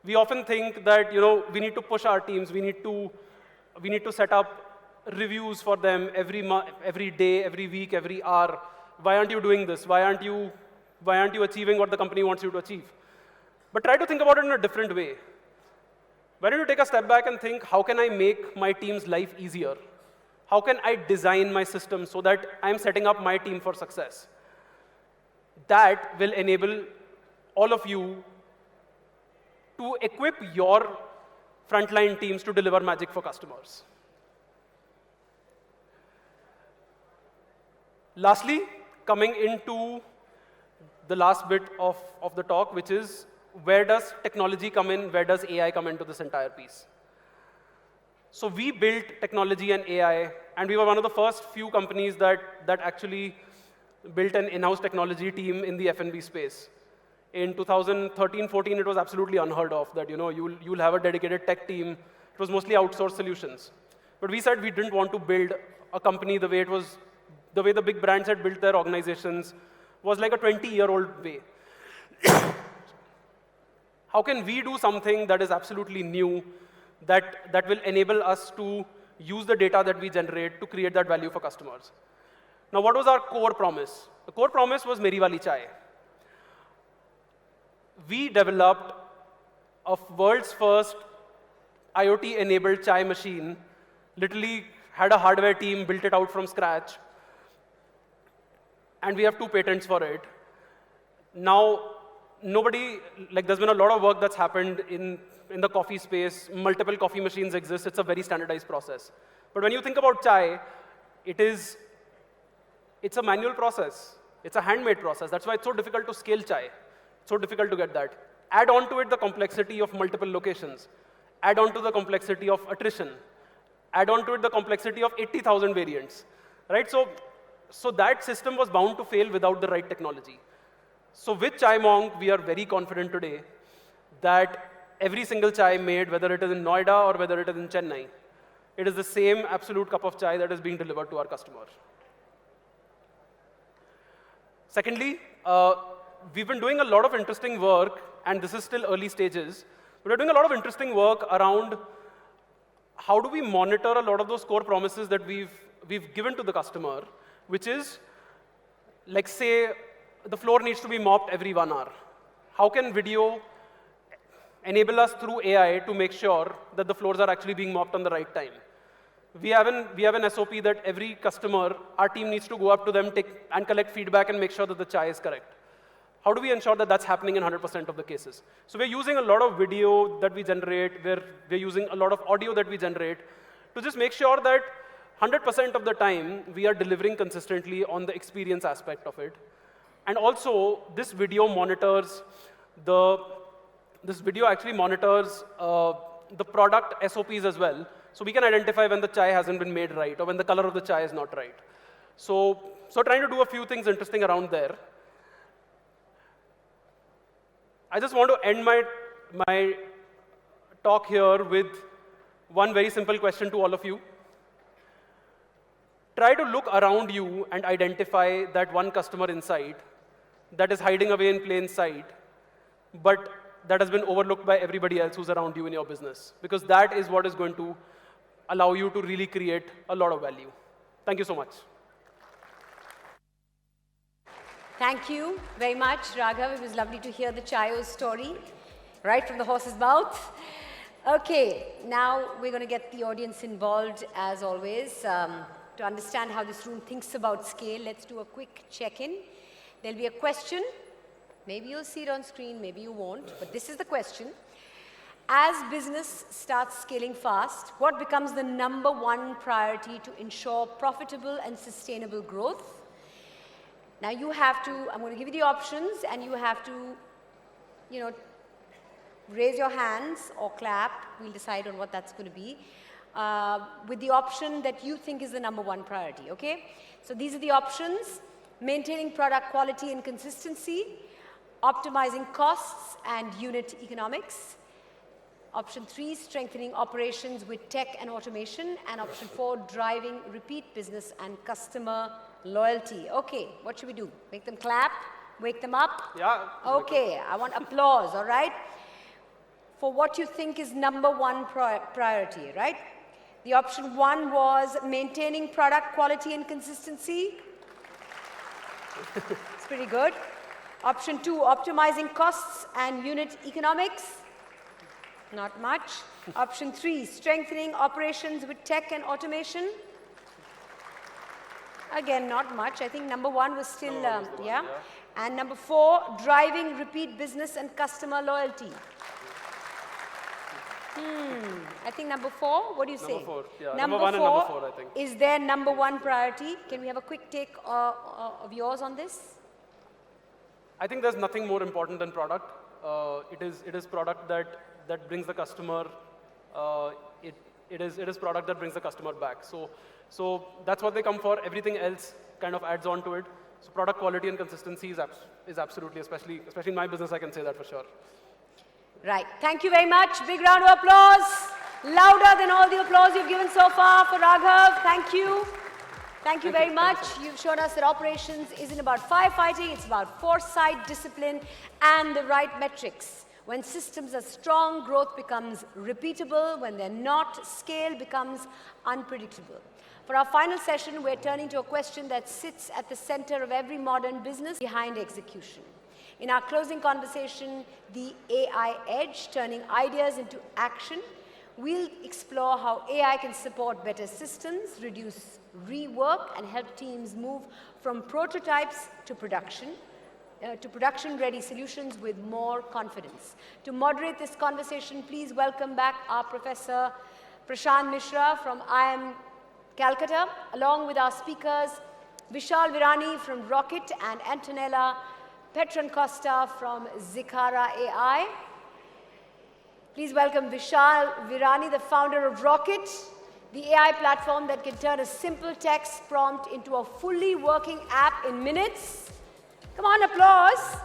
We often think that we need to push our teams. We need to set up reviews for them every day, every week, every hour. Why aren't you doing this? Why aren't you achieving what the company wants you to achieve? But try to think about it in a different way. Why don't you take a step back and think, how can I make my team's life easier? How can I design my system so that I'm setting up my team for success? That will enable all of you to equip your frontline teams to deliver magic for customers. Lastly, coming into the last bit of the talk, which is, where does technology come in? Where does AI come into this entire piece? So we built technology and AI, and we were one of the first few companies that actually built an in-house technology team in the F&B space. In 2013-14, it was absolutely unheard of that you'll have a dedicated tech team. It was mostly outsourced solutions. But we said we didn't want to build a company the way the big brands had built their organizations was like a 20-year-old way. How can we do something that is absolutely new, that will enable us to use the data that we generate to create that value for customers? Now, what was our core promise? The core promise was Meri Wali Chai. We developed a world's first IoT-enabled chai machine, literally had a hardware team, built it out from scratch, and we have 2 patents for it. Now, there's been a lot of work that's happened in the coffee space. Multiple coffee machines exist. It's a very standardized process. But when you think about chai, it's a manual process. It's a handmade process. That's why it's so difficult to scale chai. It's so difficult to get that. Add on to it the complexity of multiple locations. Add on to the complexity of attrition. Add on to it the complexity of 80,000 variants. Right? So that system was bound to fail without the right technology. So with Chai Monk, we are very confident today that every single chai made, whether it is in Noida or whether it is in Chennai, it is the same absolute cup of chai that is being delivered to our customer. Secondly, we've been doing a lot of interesting work, and this is still early stages, but we're doing a lot of interesting work around how do we monitor a lot of those core promises that we've given to the customer, which is, like, say, the floor needs to be mopped every 1 hour. How can video enable us through AI to make sure that the floors are actually being mopped on the right time? We have an SOP that every customer, our team needs to go up to them and collect feedback and make sure that the chai is correct. How do we ensure that that's happening in 100% of the cases? So we're using a lot of video that we generate, we're using a lot of audio that we generate to just make sure that 100% of the time we are delivering consistently on the experience aspect of it. And also, this video actually monitors the product SOPs as well. So we can identify when the chai hasn't been made right or when the color of the chai is not right. So trying to do a few things interesting around there. I just want to end my talk here with one very simple question to all of you. Try to look around you and identify that one customer insight that is hiding away in plain sight, but that has been overlooked by everybody else who's around you in your business. Because that is what is going to allow you to really create a lot of value. Thank you so much. Thank you very much, Raghav. It was lovely to hear the Chayo's story, right from the horse's mouth. Okay, now we're going to get the audience involved, as always. To understand how this room thinks about scale, let's do a quick check-in. There'll be a question. Maybe you'll see it on screen, maybe you won't, but this is the question. As business starts scaling fast, what becomes the #1 priority to ensure profitable and sustainable growth? Now you have to, I'm going to give you the options, and you have to, raise your hands or clap. We'll decide on what that's going to be. With the option that you think is the #1 priority, okay? So these are the options: maintaining product quality and consistency, optimizing costs and unit economics. Option 3, strengthening operations with tech and automation. And option 4, driving repeat business and customer loyalty. Okay, what should we do? Make them clap? Wake them up? Yeah. Okay, I want applause, all right? For what you think is #1 priority, right? The option 1 was maintaining product quality and consistency. It's pretty good. Option 2, optimizing costs and unit economics. Not much. Option 3, strengthening operations with tech and automation. Again, not much. I think #1 was still, yeah. And number 4, driving repeat business and customer loyalty. I think number 4, what do you say? Number 4, yeah. Number #1 and number 4, I think. Is their #1 priority? Can we have a quick take of yours on this? I think there's nothing more important than product. It is product that brings the customer. It is product that brings the customer back. So that's what they come for. Everything else kind of adds on to it. So product quality and consistency is absolutely, especially in my business, I can say that for sure. Right. Thank you very much. Big round of applause. Louder than all the applause you've given so far for Raghav. Thank you. Thank you very much. You've shown us that operations isn't about firefighting, it's about foresight, discipline, and the right metrics. When systems are strong, growth becomes repeatable. When they're not, scale becomes unpredictable. For our final session, we're turning to a question that sits at the center of every modern business: behind execution. In our closing conversation, the AI Edge, turning ideas into action, we'll explore how AI can support better systems, reduce rework, and help teams move from prototypes to production-ready solutions with more confidence. To moderate this conversation, please welcome back our Professor Prashant Mishra from IIM Calcutta, along with our speakers, Vishal Virani from Rocket and Antonella Petron-Costa from Zicara AI. Please welcome Vishal Virani, the founder of Rocket, the AI platform that can turn a simple text prompt into a fully working app in minutes. Come on, applause.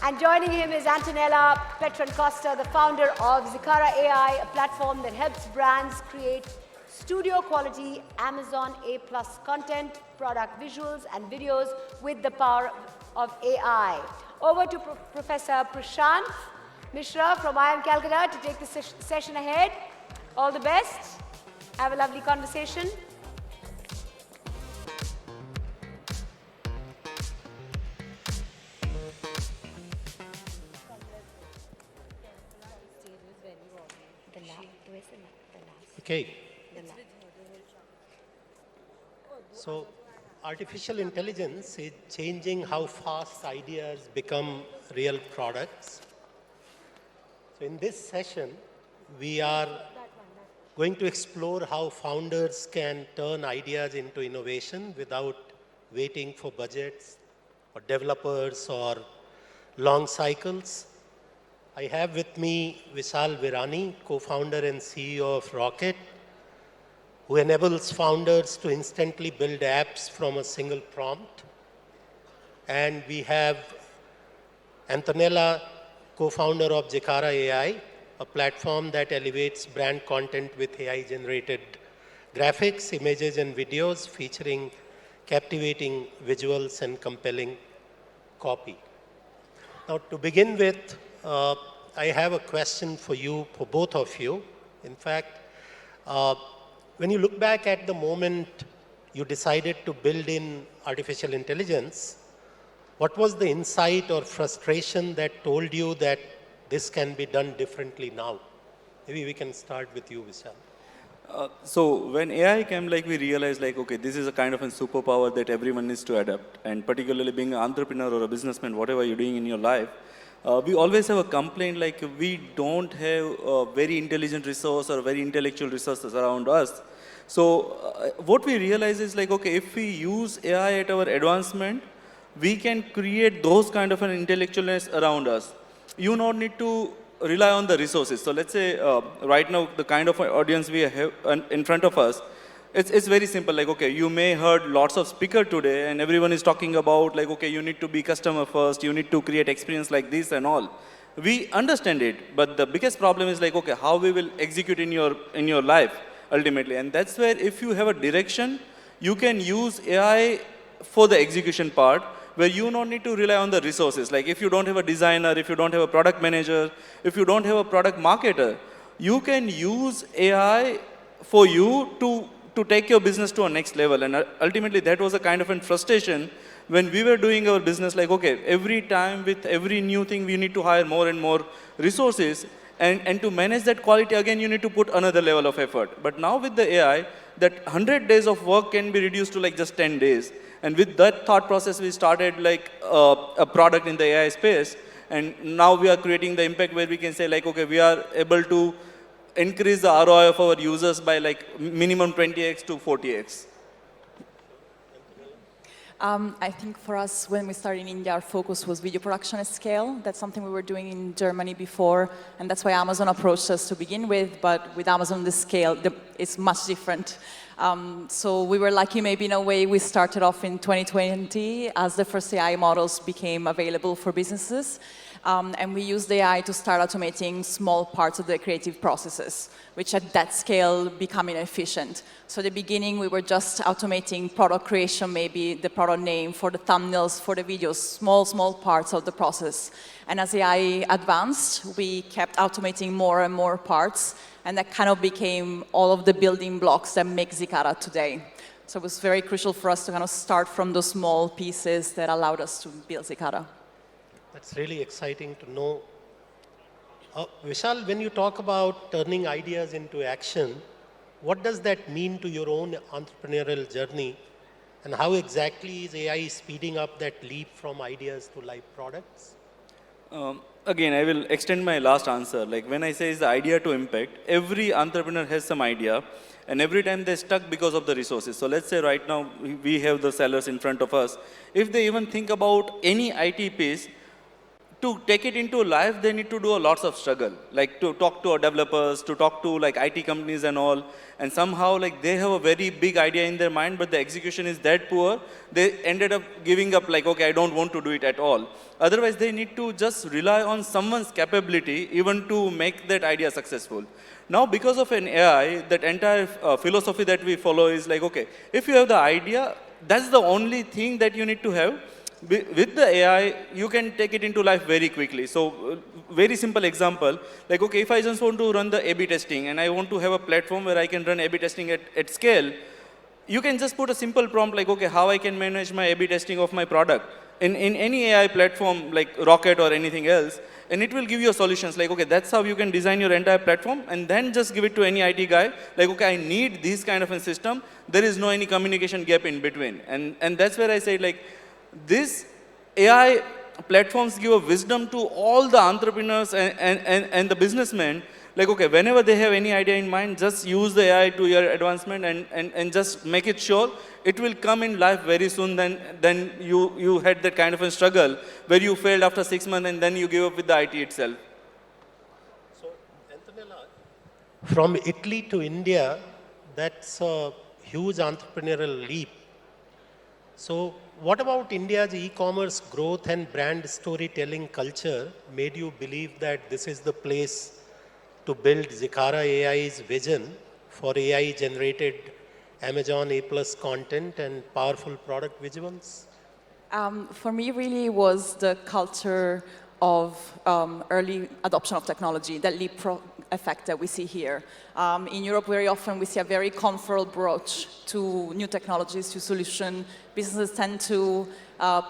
And joining him is Antonella Petron-Costa, the founder of Zicara AI, a platform that helps brands create studio-quality Amazon A+ content, product visuals, and videos with the power of AI. Over to Professor Prashant Mishra from IIM Calcutta to take the session ahead. All the best. Have a lovely conversation. Okay. So, artificial intelligence is changing how fast ideas become real products. So, in this session, we are going to explore how founders can turn ideas into innovation without waiting for budgets or developers or long cycles. I have with me Vishal Virani, co-founder and CEO of Rocket, who enables founders to instantly build apps from a single prompt. And we have Antonella, co-founder of Jakara AI, a platform that elevates brand content with AI-generated graphics, images, and videos featuring captivating visuals and compelling copy. Now, to begin with, I have a question for you, for both of you. In fact, when you look back at the moment you decided to build in artificial intelligence, what was the insight or frustration that told you that this can be done differently now? Maybe we can start with you, Vishal. So when AI came, like we realized, like, okay, this is a kind of a superpower that everyone needs to adapt. And particularly being an entrepreneur or a businessman, whatever you're doing in your life, we always have a complaint like we don't have very intelligent resource or very intellectual resources around us. So what we realize is like, okay, if we use AI at our advancement, we can create those kind of an intellectualness around us. You don't need to rely on the resources. So let's say right now, the kind of audience we have in front of us, it's very simple. Like, okay, you may heard lots of speaker today and everyone is talking about like, okay, you need to be customer first, you need to create experience like this and all. We understand it, but the biggest problem is like, okay, how we will execute in your life ultimately. And that's where if you have a direction, you can use AI for the execution part, where you don't need to rely on the resources. Like if you don't have a designer, if you don't have a product manager, if you don't have a product marketer, you can use AI for you to take your business to a next level. And ultimately that was a kind of a frustration when we were doing our business, like, okay, every time with every new thing, we need to hire more and more resources. And to manage that quality, again, you need to put another level of effort. But now with the AI, that 100 days of work can be reduced to like just 10 days. And with that thought process, we started like a product in the AI space. And now we are creating the impact where we can say like, okay, we are able to increase the ROI of our users by like minimum 20x to 40x. I think for us, when we started in India, our focus was video production at scale. That's something we were doing in Germany before, and that's why Amazon approached us to begin with, but with Amazon, the scale is much different. So we were lucky maybe in a way. We started off in 2020 as the first AI models became available for businesses. And we used AI to start automating small parts of the creative processes, which at that scale become inefficient. So at the beginning, we were just automating product creation, maybe the product name, for the thumbnails, for the videos, small parts of the process. And as AI advanced, we kept automating more and more parts, and that kind of became all of the building blocks that make Jakara today. So it was very crucial for us to kind of start from those small pieces that allowed us to build Jakara. That's really exciting to know. Vishal, when you talk about turning ideas into action, what does that mean to your own entrepreneurial journey? And how exactly is AI speeding up that leap from ideas to live products? Again, I will extend my last answer. Like when I say it's the idea to impact, every entrepreneur has some idea, and every time they're stuck because of the resources. So let's say right now we have the sellers in front of us. If they even think about any IT piece, to take it into life, they need to do a lots of struggle, like to talk to our developers, to talk to like IT companies and all. And somehow like they have a very big idea in their mind, but the execution is that poor, they ended up giving up like, okay, I don't want to do it at all. Otherwise, they need to just rely on someone's capability even to make that idea successful. Now, because of an AI, that entire philosophy that we follow is like, okay, if you have the idea, that's the only thing that you need to have. With the AI, you can take it into life very quickly. So, very simple example, like, okay, if I just want to run the A/B testing and I want to have a platform where I can run A/B testing at scale, you can just put a simple prompt like, okay, how I can manage my A/B testing of my product in any AI platform like Rocket or anything else, and it will give you solutions like, okay, that's how you can design your entire platform, and then just give it to any IT guy, like, okay, I need this kind of a system. There is no any communication gap in between. And that's where I say, like, this AI platforms give a wisdom to all the entrepreneurs and the businessmen. Like, okay, whenever they have any idea in mind, just use the AI to your advancement and just make it sure it will come in life very soon. Then you had that kind of a struggle where you failed after 6 months and then you give up with the IT itself. From Italy to India, that's a huge entrepreneurial leap. So what about India's e-commerce growth and brand storytelling culture made you believe that this is the place to build Zikara AI's vision for AI-generated Amazon A+ content and powerful product visuals? For me, really was the culture of early adoption of technology, that leapfrog effect that we see here. In Europe, very often we see a very comfortable approach to new technologies, to solution. Businesses tend to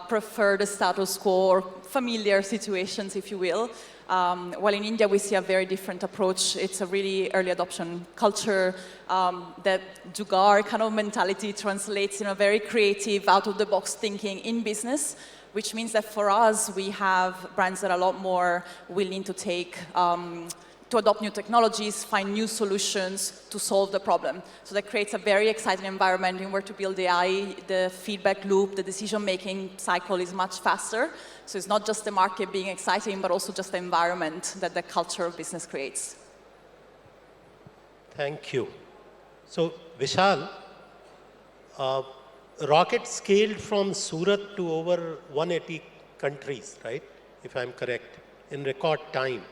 prefer the status quo or familiar situations, if you will. While in India, we see a very different approach. It's a really early adoption culture. That Jugaad kind of mentality translates in a very creative, out-of-the-box thinking in business, which means that for us, we have brands that are a lot more willing to take, to adopt new technologies, find new solutions to solve the problem. So that creates a very exciting environment in where to build AI. The feedback loop, the decision-making cycle is much faster. So it's not just the market being exciting, but also just the environment that the culture of business creates. Thank you. So Vishal, Rocket scaled from Surat to over 180 countries, right? If I'm correct, in record time.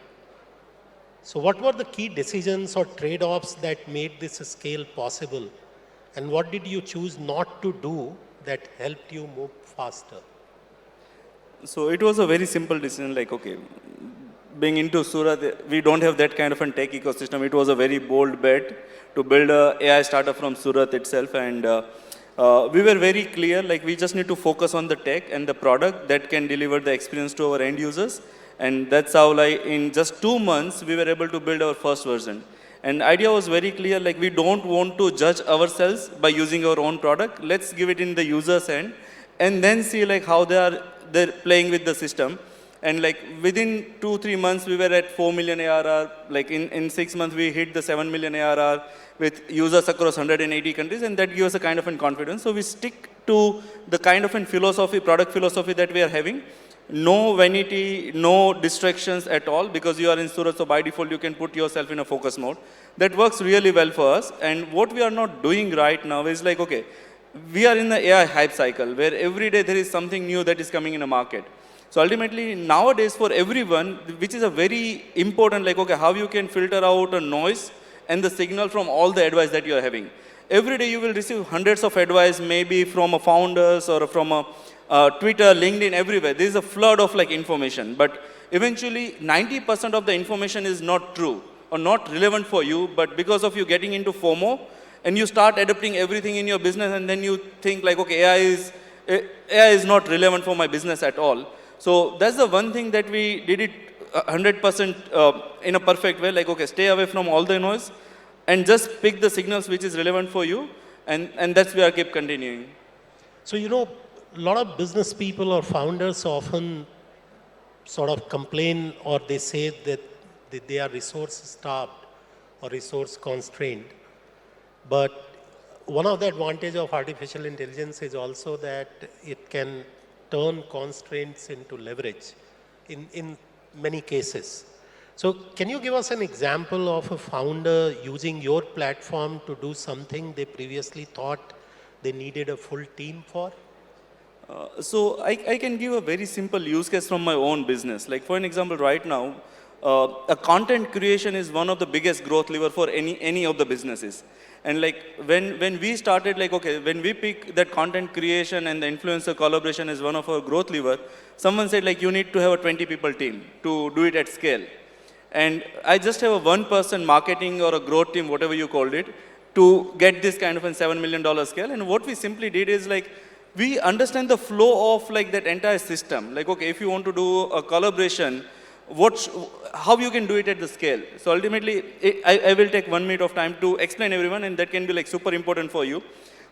So what were the key decisions or trade-offs that made this scale possible? And what did you choose not to do that helped you move faster? So it was a very simple decision, like, okay, being into Surat, we don't have that kind of a tech ecosystem. It was a very bold bet to build a AI startup from Surat itself. And we were very clear, like, we just need to focus on the tech and the product that can deliver the experience to our end users. And that's how, like, in just 2 months, we were able to build our first version. And the idea was very clear, like, we don't want to judge ourselves by using our own product. Let's give it in the user's hand and then see, like, how they're playing with the system. And, like, within 2-3 months, we were at 4 million ARR. Like, in 6 months, we hit the 7 million ARR with users across 180 countries, and that gives us a kind of a confidence. So we stick to the kind of a philosophy, product philosophy that we are having. No vanity, no distractions at all, because you are in Surat, so by default, you can put yourself in a focus mode. That works really well for us. And what we are not doing right now is, like, okay, we are in the AI hype cycle, where every day there is something new that is coming in the market. So ultimately, nowadays, for everyone, which is a very important, like, okay, how you can filter out a noise and the signal from all the advice that you are having. Every day you will receive hundreds of advice, maybe from a founders or from a Twitter, LinkedIn, everywhere. There is a flood of, like, information. But eventually, 90% of the information is not true or not relevant for you, but because of you getting into FOMO, and you start adopting everything in your business, and then you think, like, okay, AI is not relevant for my business at all. So that's the one thing that we did it 100% in a perfect way, like, okay, stay away from all the noise and just pick the signals which is relevant for you, and that's where I keep continuing. So, you know, a lot of business people or founders often sort of complain, or they say that they are resource starved or resource constrained. But one of the advantages of artificial intelligence is also that it can turn constraints into leverage in many cases. So can you give us an example of a founder using your platform to do something they previously thought they needed a full team for? So I can give a very simple use case from my own business. Like, for an example, right now, a content creation is one of the biggest growth lever for any of the businesses. And, like, when we started, like, okay, when we pick that content creation and the influencer collaboration as one of our growth lever, someone said, like, you need to have a 20 people team to do it at scale. And I just have a 1-person marketing or a growth team, whatever you called it, to get this kind of a $7 million scale. And what we simply did is, like, we understand the flow of, like, that entire system. Like, okay, if you want to do a collaboration, how you can do it at the scale. So ultimately, I will take 1 minute of time to explain everyone, and that can be, like, super important for you.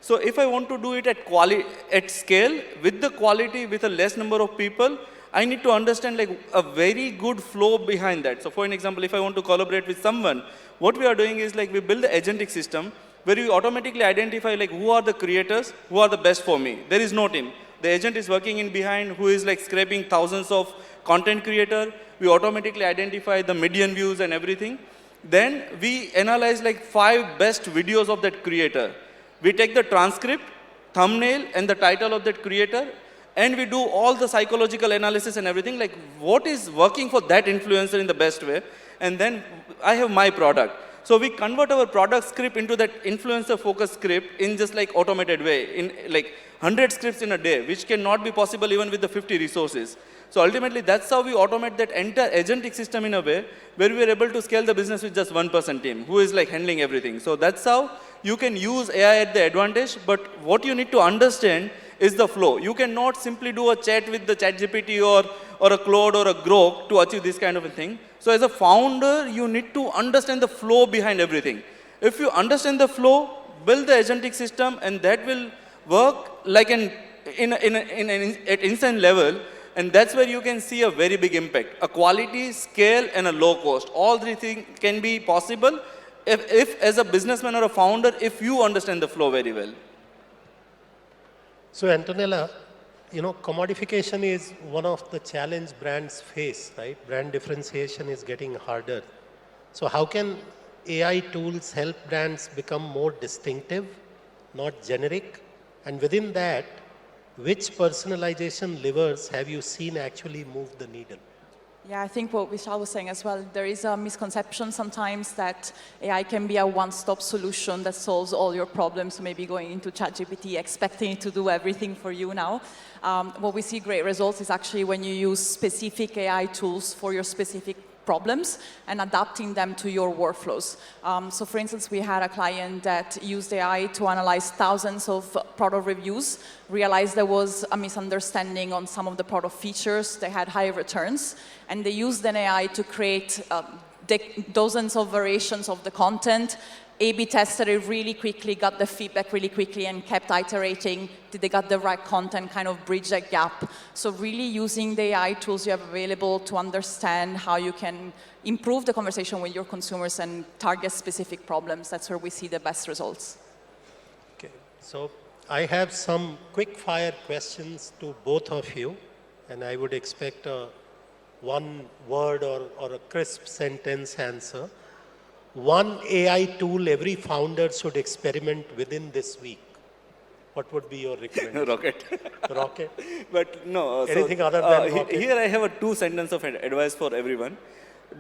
So if I want to do it at scale, with the quality, with a less number of people, I need to understand, like, a very good flow behind that. So for an example, if I want to collaborate with someone, what we are doing is, like, we build the agentic system where we automatically identify, like, who are the creators, who are the best for me. There is no team. The agent is working in behind, who is, like, scraping thousands of content creator. We automatically identify the median views and everything. Then we analyze like 5 best videos of that creator. We take the transcript, thumbnail, and the title of that creator, and we do all the psychological analysis and everything, like what is working for that influencer in the best way. And then I have my product. So we convert our product script into that influencer focused script in just like automated way, in like 100 scripts in a day, which cannot be possible even with the 50 resources. So ultimately, that's how we automate that entire agentic system in a way where we are able to scale the business with just 1% team who is like handling everything. So that's how you can use AI at the advantage, but what you need to understand is the flow. You cannot simply do a chat with the ChatGPT or a Claude or a Grok to achieve this kind of a thing. So as a founder, you need to understand the flow behind everything. If you understand the flow, build the agentic system, and that will work like at instant level. And that's where you can see a very big impact. A quality, scale, and a low cost. All 3 things can be possible if as a businessman or a founder, if you understand the flow very well. So Antonella, commodification is one of the challenge brands face, right? Brand differentiation is getting harder. So how can AI tools help brands become more distinctive, not generic? And within that, which personalization levers have you seen actually move the needle? Yeah, I think what Vishal was saying as well, there is a misconception sometimes that AI can be a one-stop solution that solves all your problems, maybe going into ChatGPT, expecting it to do everything for you now. What we see great results is actually when you use specific AI tools for your specific problems and adapting them to your workflows. So for instance, we had a client that used AI to analyze thousands of product reviews, realized there was a misunderstanding on some of the product features, they had high returns, and they used an AI to create dozens of variations of the content, A/B tested it really quickly, got the feedback really quickly, and kept iterating. Did they get the right content, kind of bridge that gap? So really using the AI tools you have available to understand how you can improve the conversation with your consumers and target specific problems. That's where we see the best results. Okay, so I have some quick fire questions to both of you, and I would expect a one word or a crisp sentence answer. One AI tool every founder should experiment within this week. What would be your recommendation? Rocket. Rocket? But no. Anything other than rocket? Here I have a 2 sentence of advice for everyone.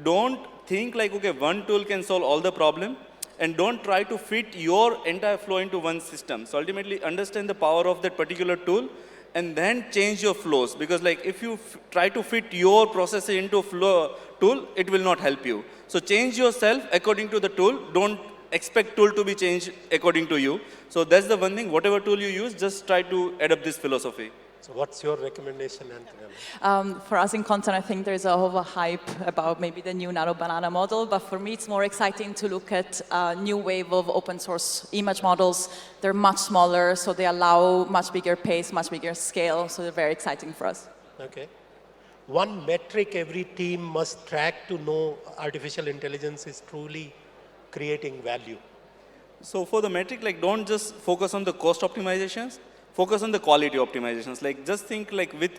Don't think like, okay, one tool can solve all the problem, and don't try to fit your entire flow into one system. So ultimately understand the power of that particular tool and then change your flows, because like if you try to fit your process into flow tool, it will not help you. So change yourself according to the tool. Don't expect tool to be changed according to you. So that's the one thing. Whatever tool you use, just try to adopt this philosophy. So what's your recommendation, Antonella? For us in content, I think there's a whole hype about maybe the new Nano Banana model, but for me it's more exciting to look at a new wave of open source image models. They're much smaller, so they allow much bigger pace, much bigger scale, so they're very exciting for us. Okay. One metric every team must track to know artificial intelligence is truly creating value. So for the metric, like don't just focus on the cost optimizations, focus on the quality optimizations. Like just think like with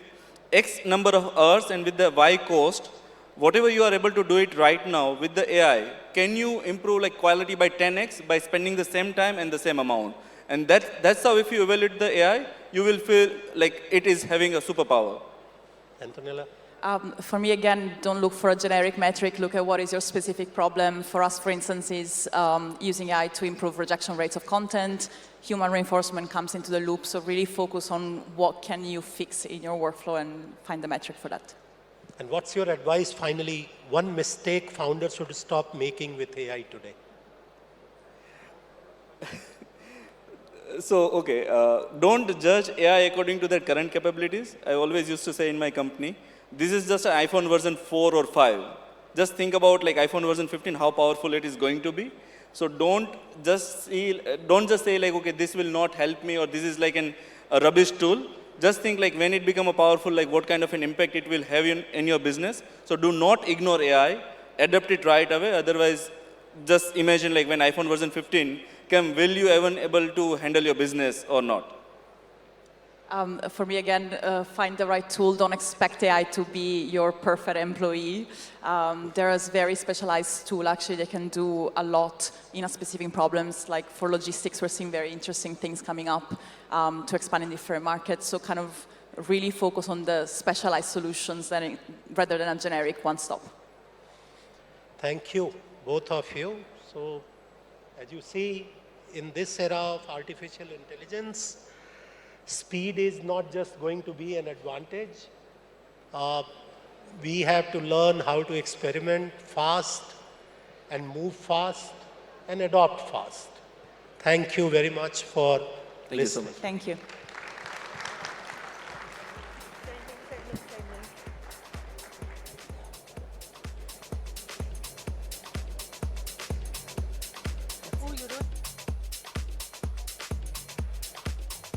X number of hours and with the Y cost, whatever you are able to do it right now with the AI, can you improve like quality by 10x by spending the same time and the same amount? And that's how if you evaluate the AI, you will feel like it is having a superpower. Antonella? For me, again, don't look for a generic metric. Look at what is your specific problem. For us, for instance, is using AI to improve rejection rates of content. Human reinforcement comes into the loop. So really focus on what can you fix in your workflow and find the metric for that. And what's your advice, finally, one mistake founders should stop making with AI today? So, okay, don't judge AI according to their current capabilities. I always used to say in my company, this is just an iPhone version 4 or 5. Just think about like iPhone version 15, how powerful it is going to be. So don't just say like, okay, this will not help me, or this is like a rubbish tool. Just think like when it become a powerful, like what kind of an impact it will have in your business. So do not ignore AI, adapt it right away. Otherwise, just imagine like when iPhone version 15 came, will you even able to handle your business or not? For me, again, find the right tool. Don't expect AI to be your perfect employee. There is very specialized tool, actually, that can do a lot in a specific problems. Like for logistics, we're seeing very interesting things coming up to expand in different markets. So kind of really focus on the specialized solutions rather than a generic one-stop. Thank you, both of you. So, as you see, in this era of artificial intelligence, speed is not just going to be an advantage. We have to learn how to experiment fast and move fast and adopt fast. Thank you very much for listening. Thank you.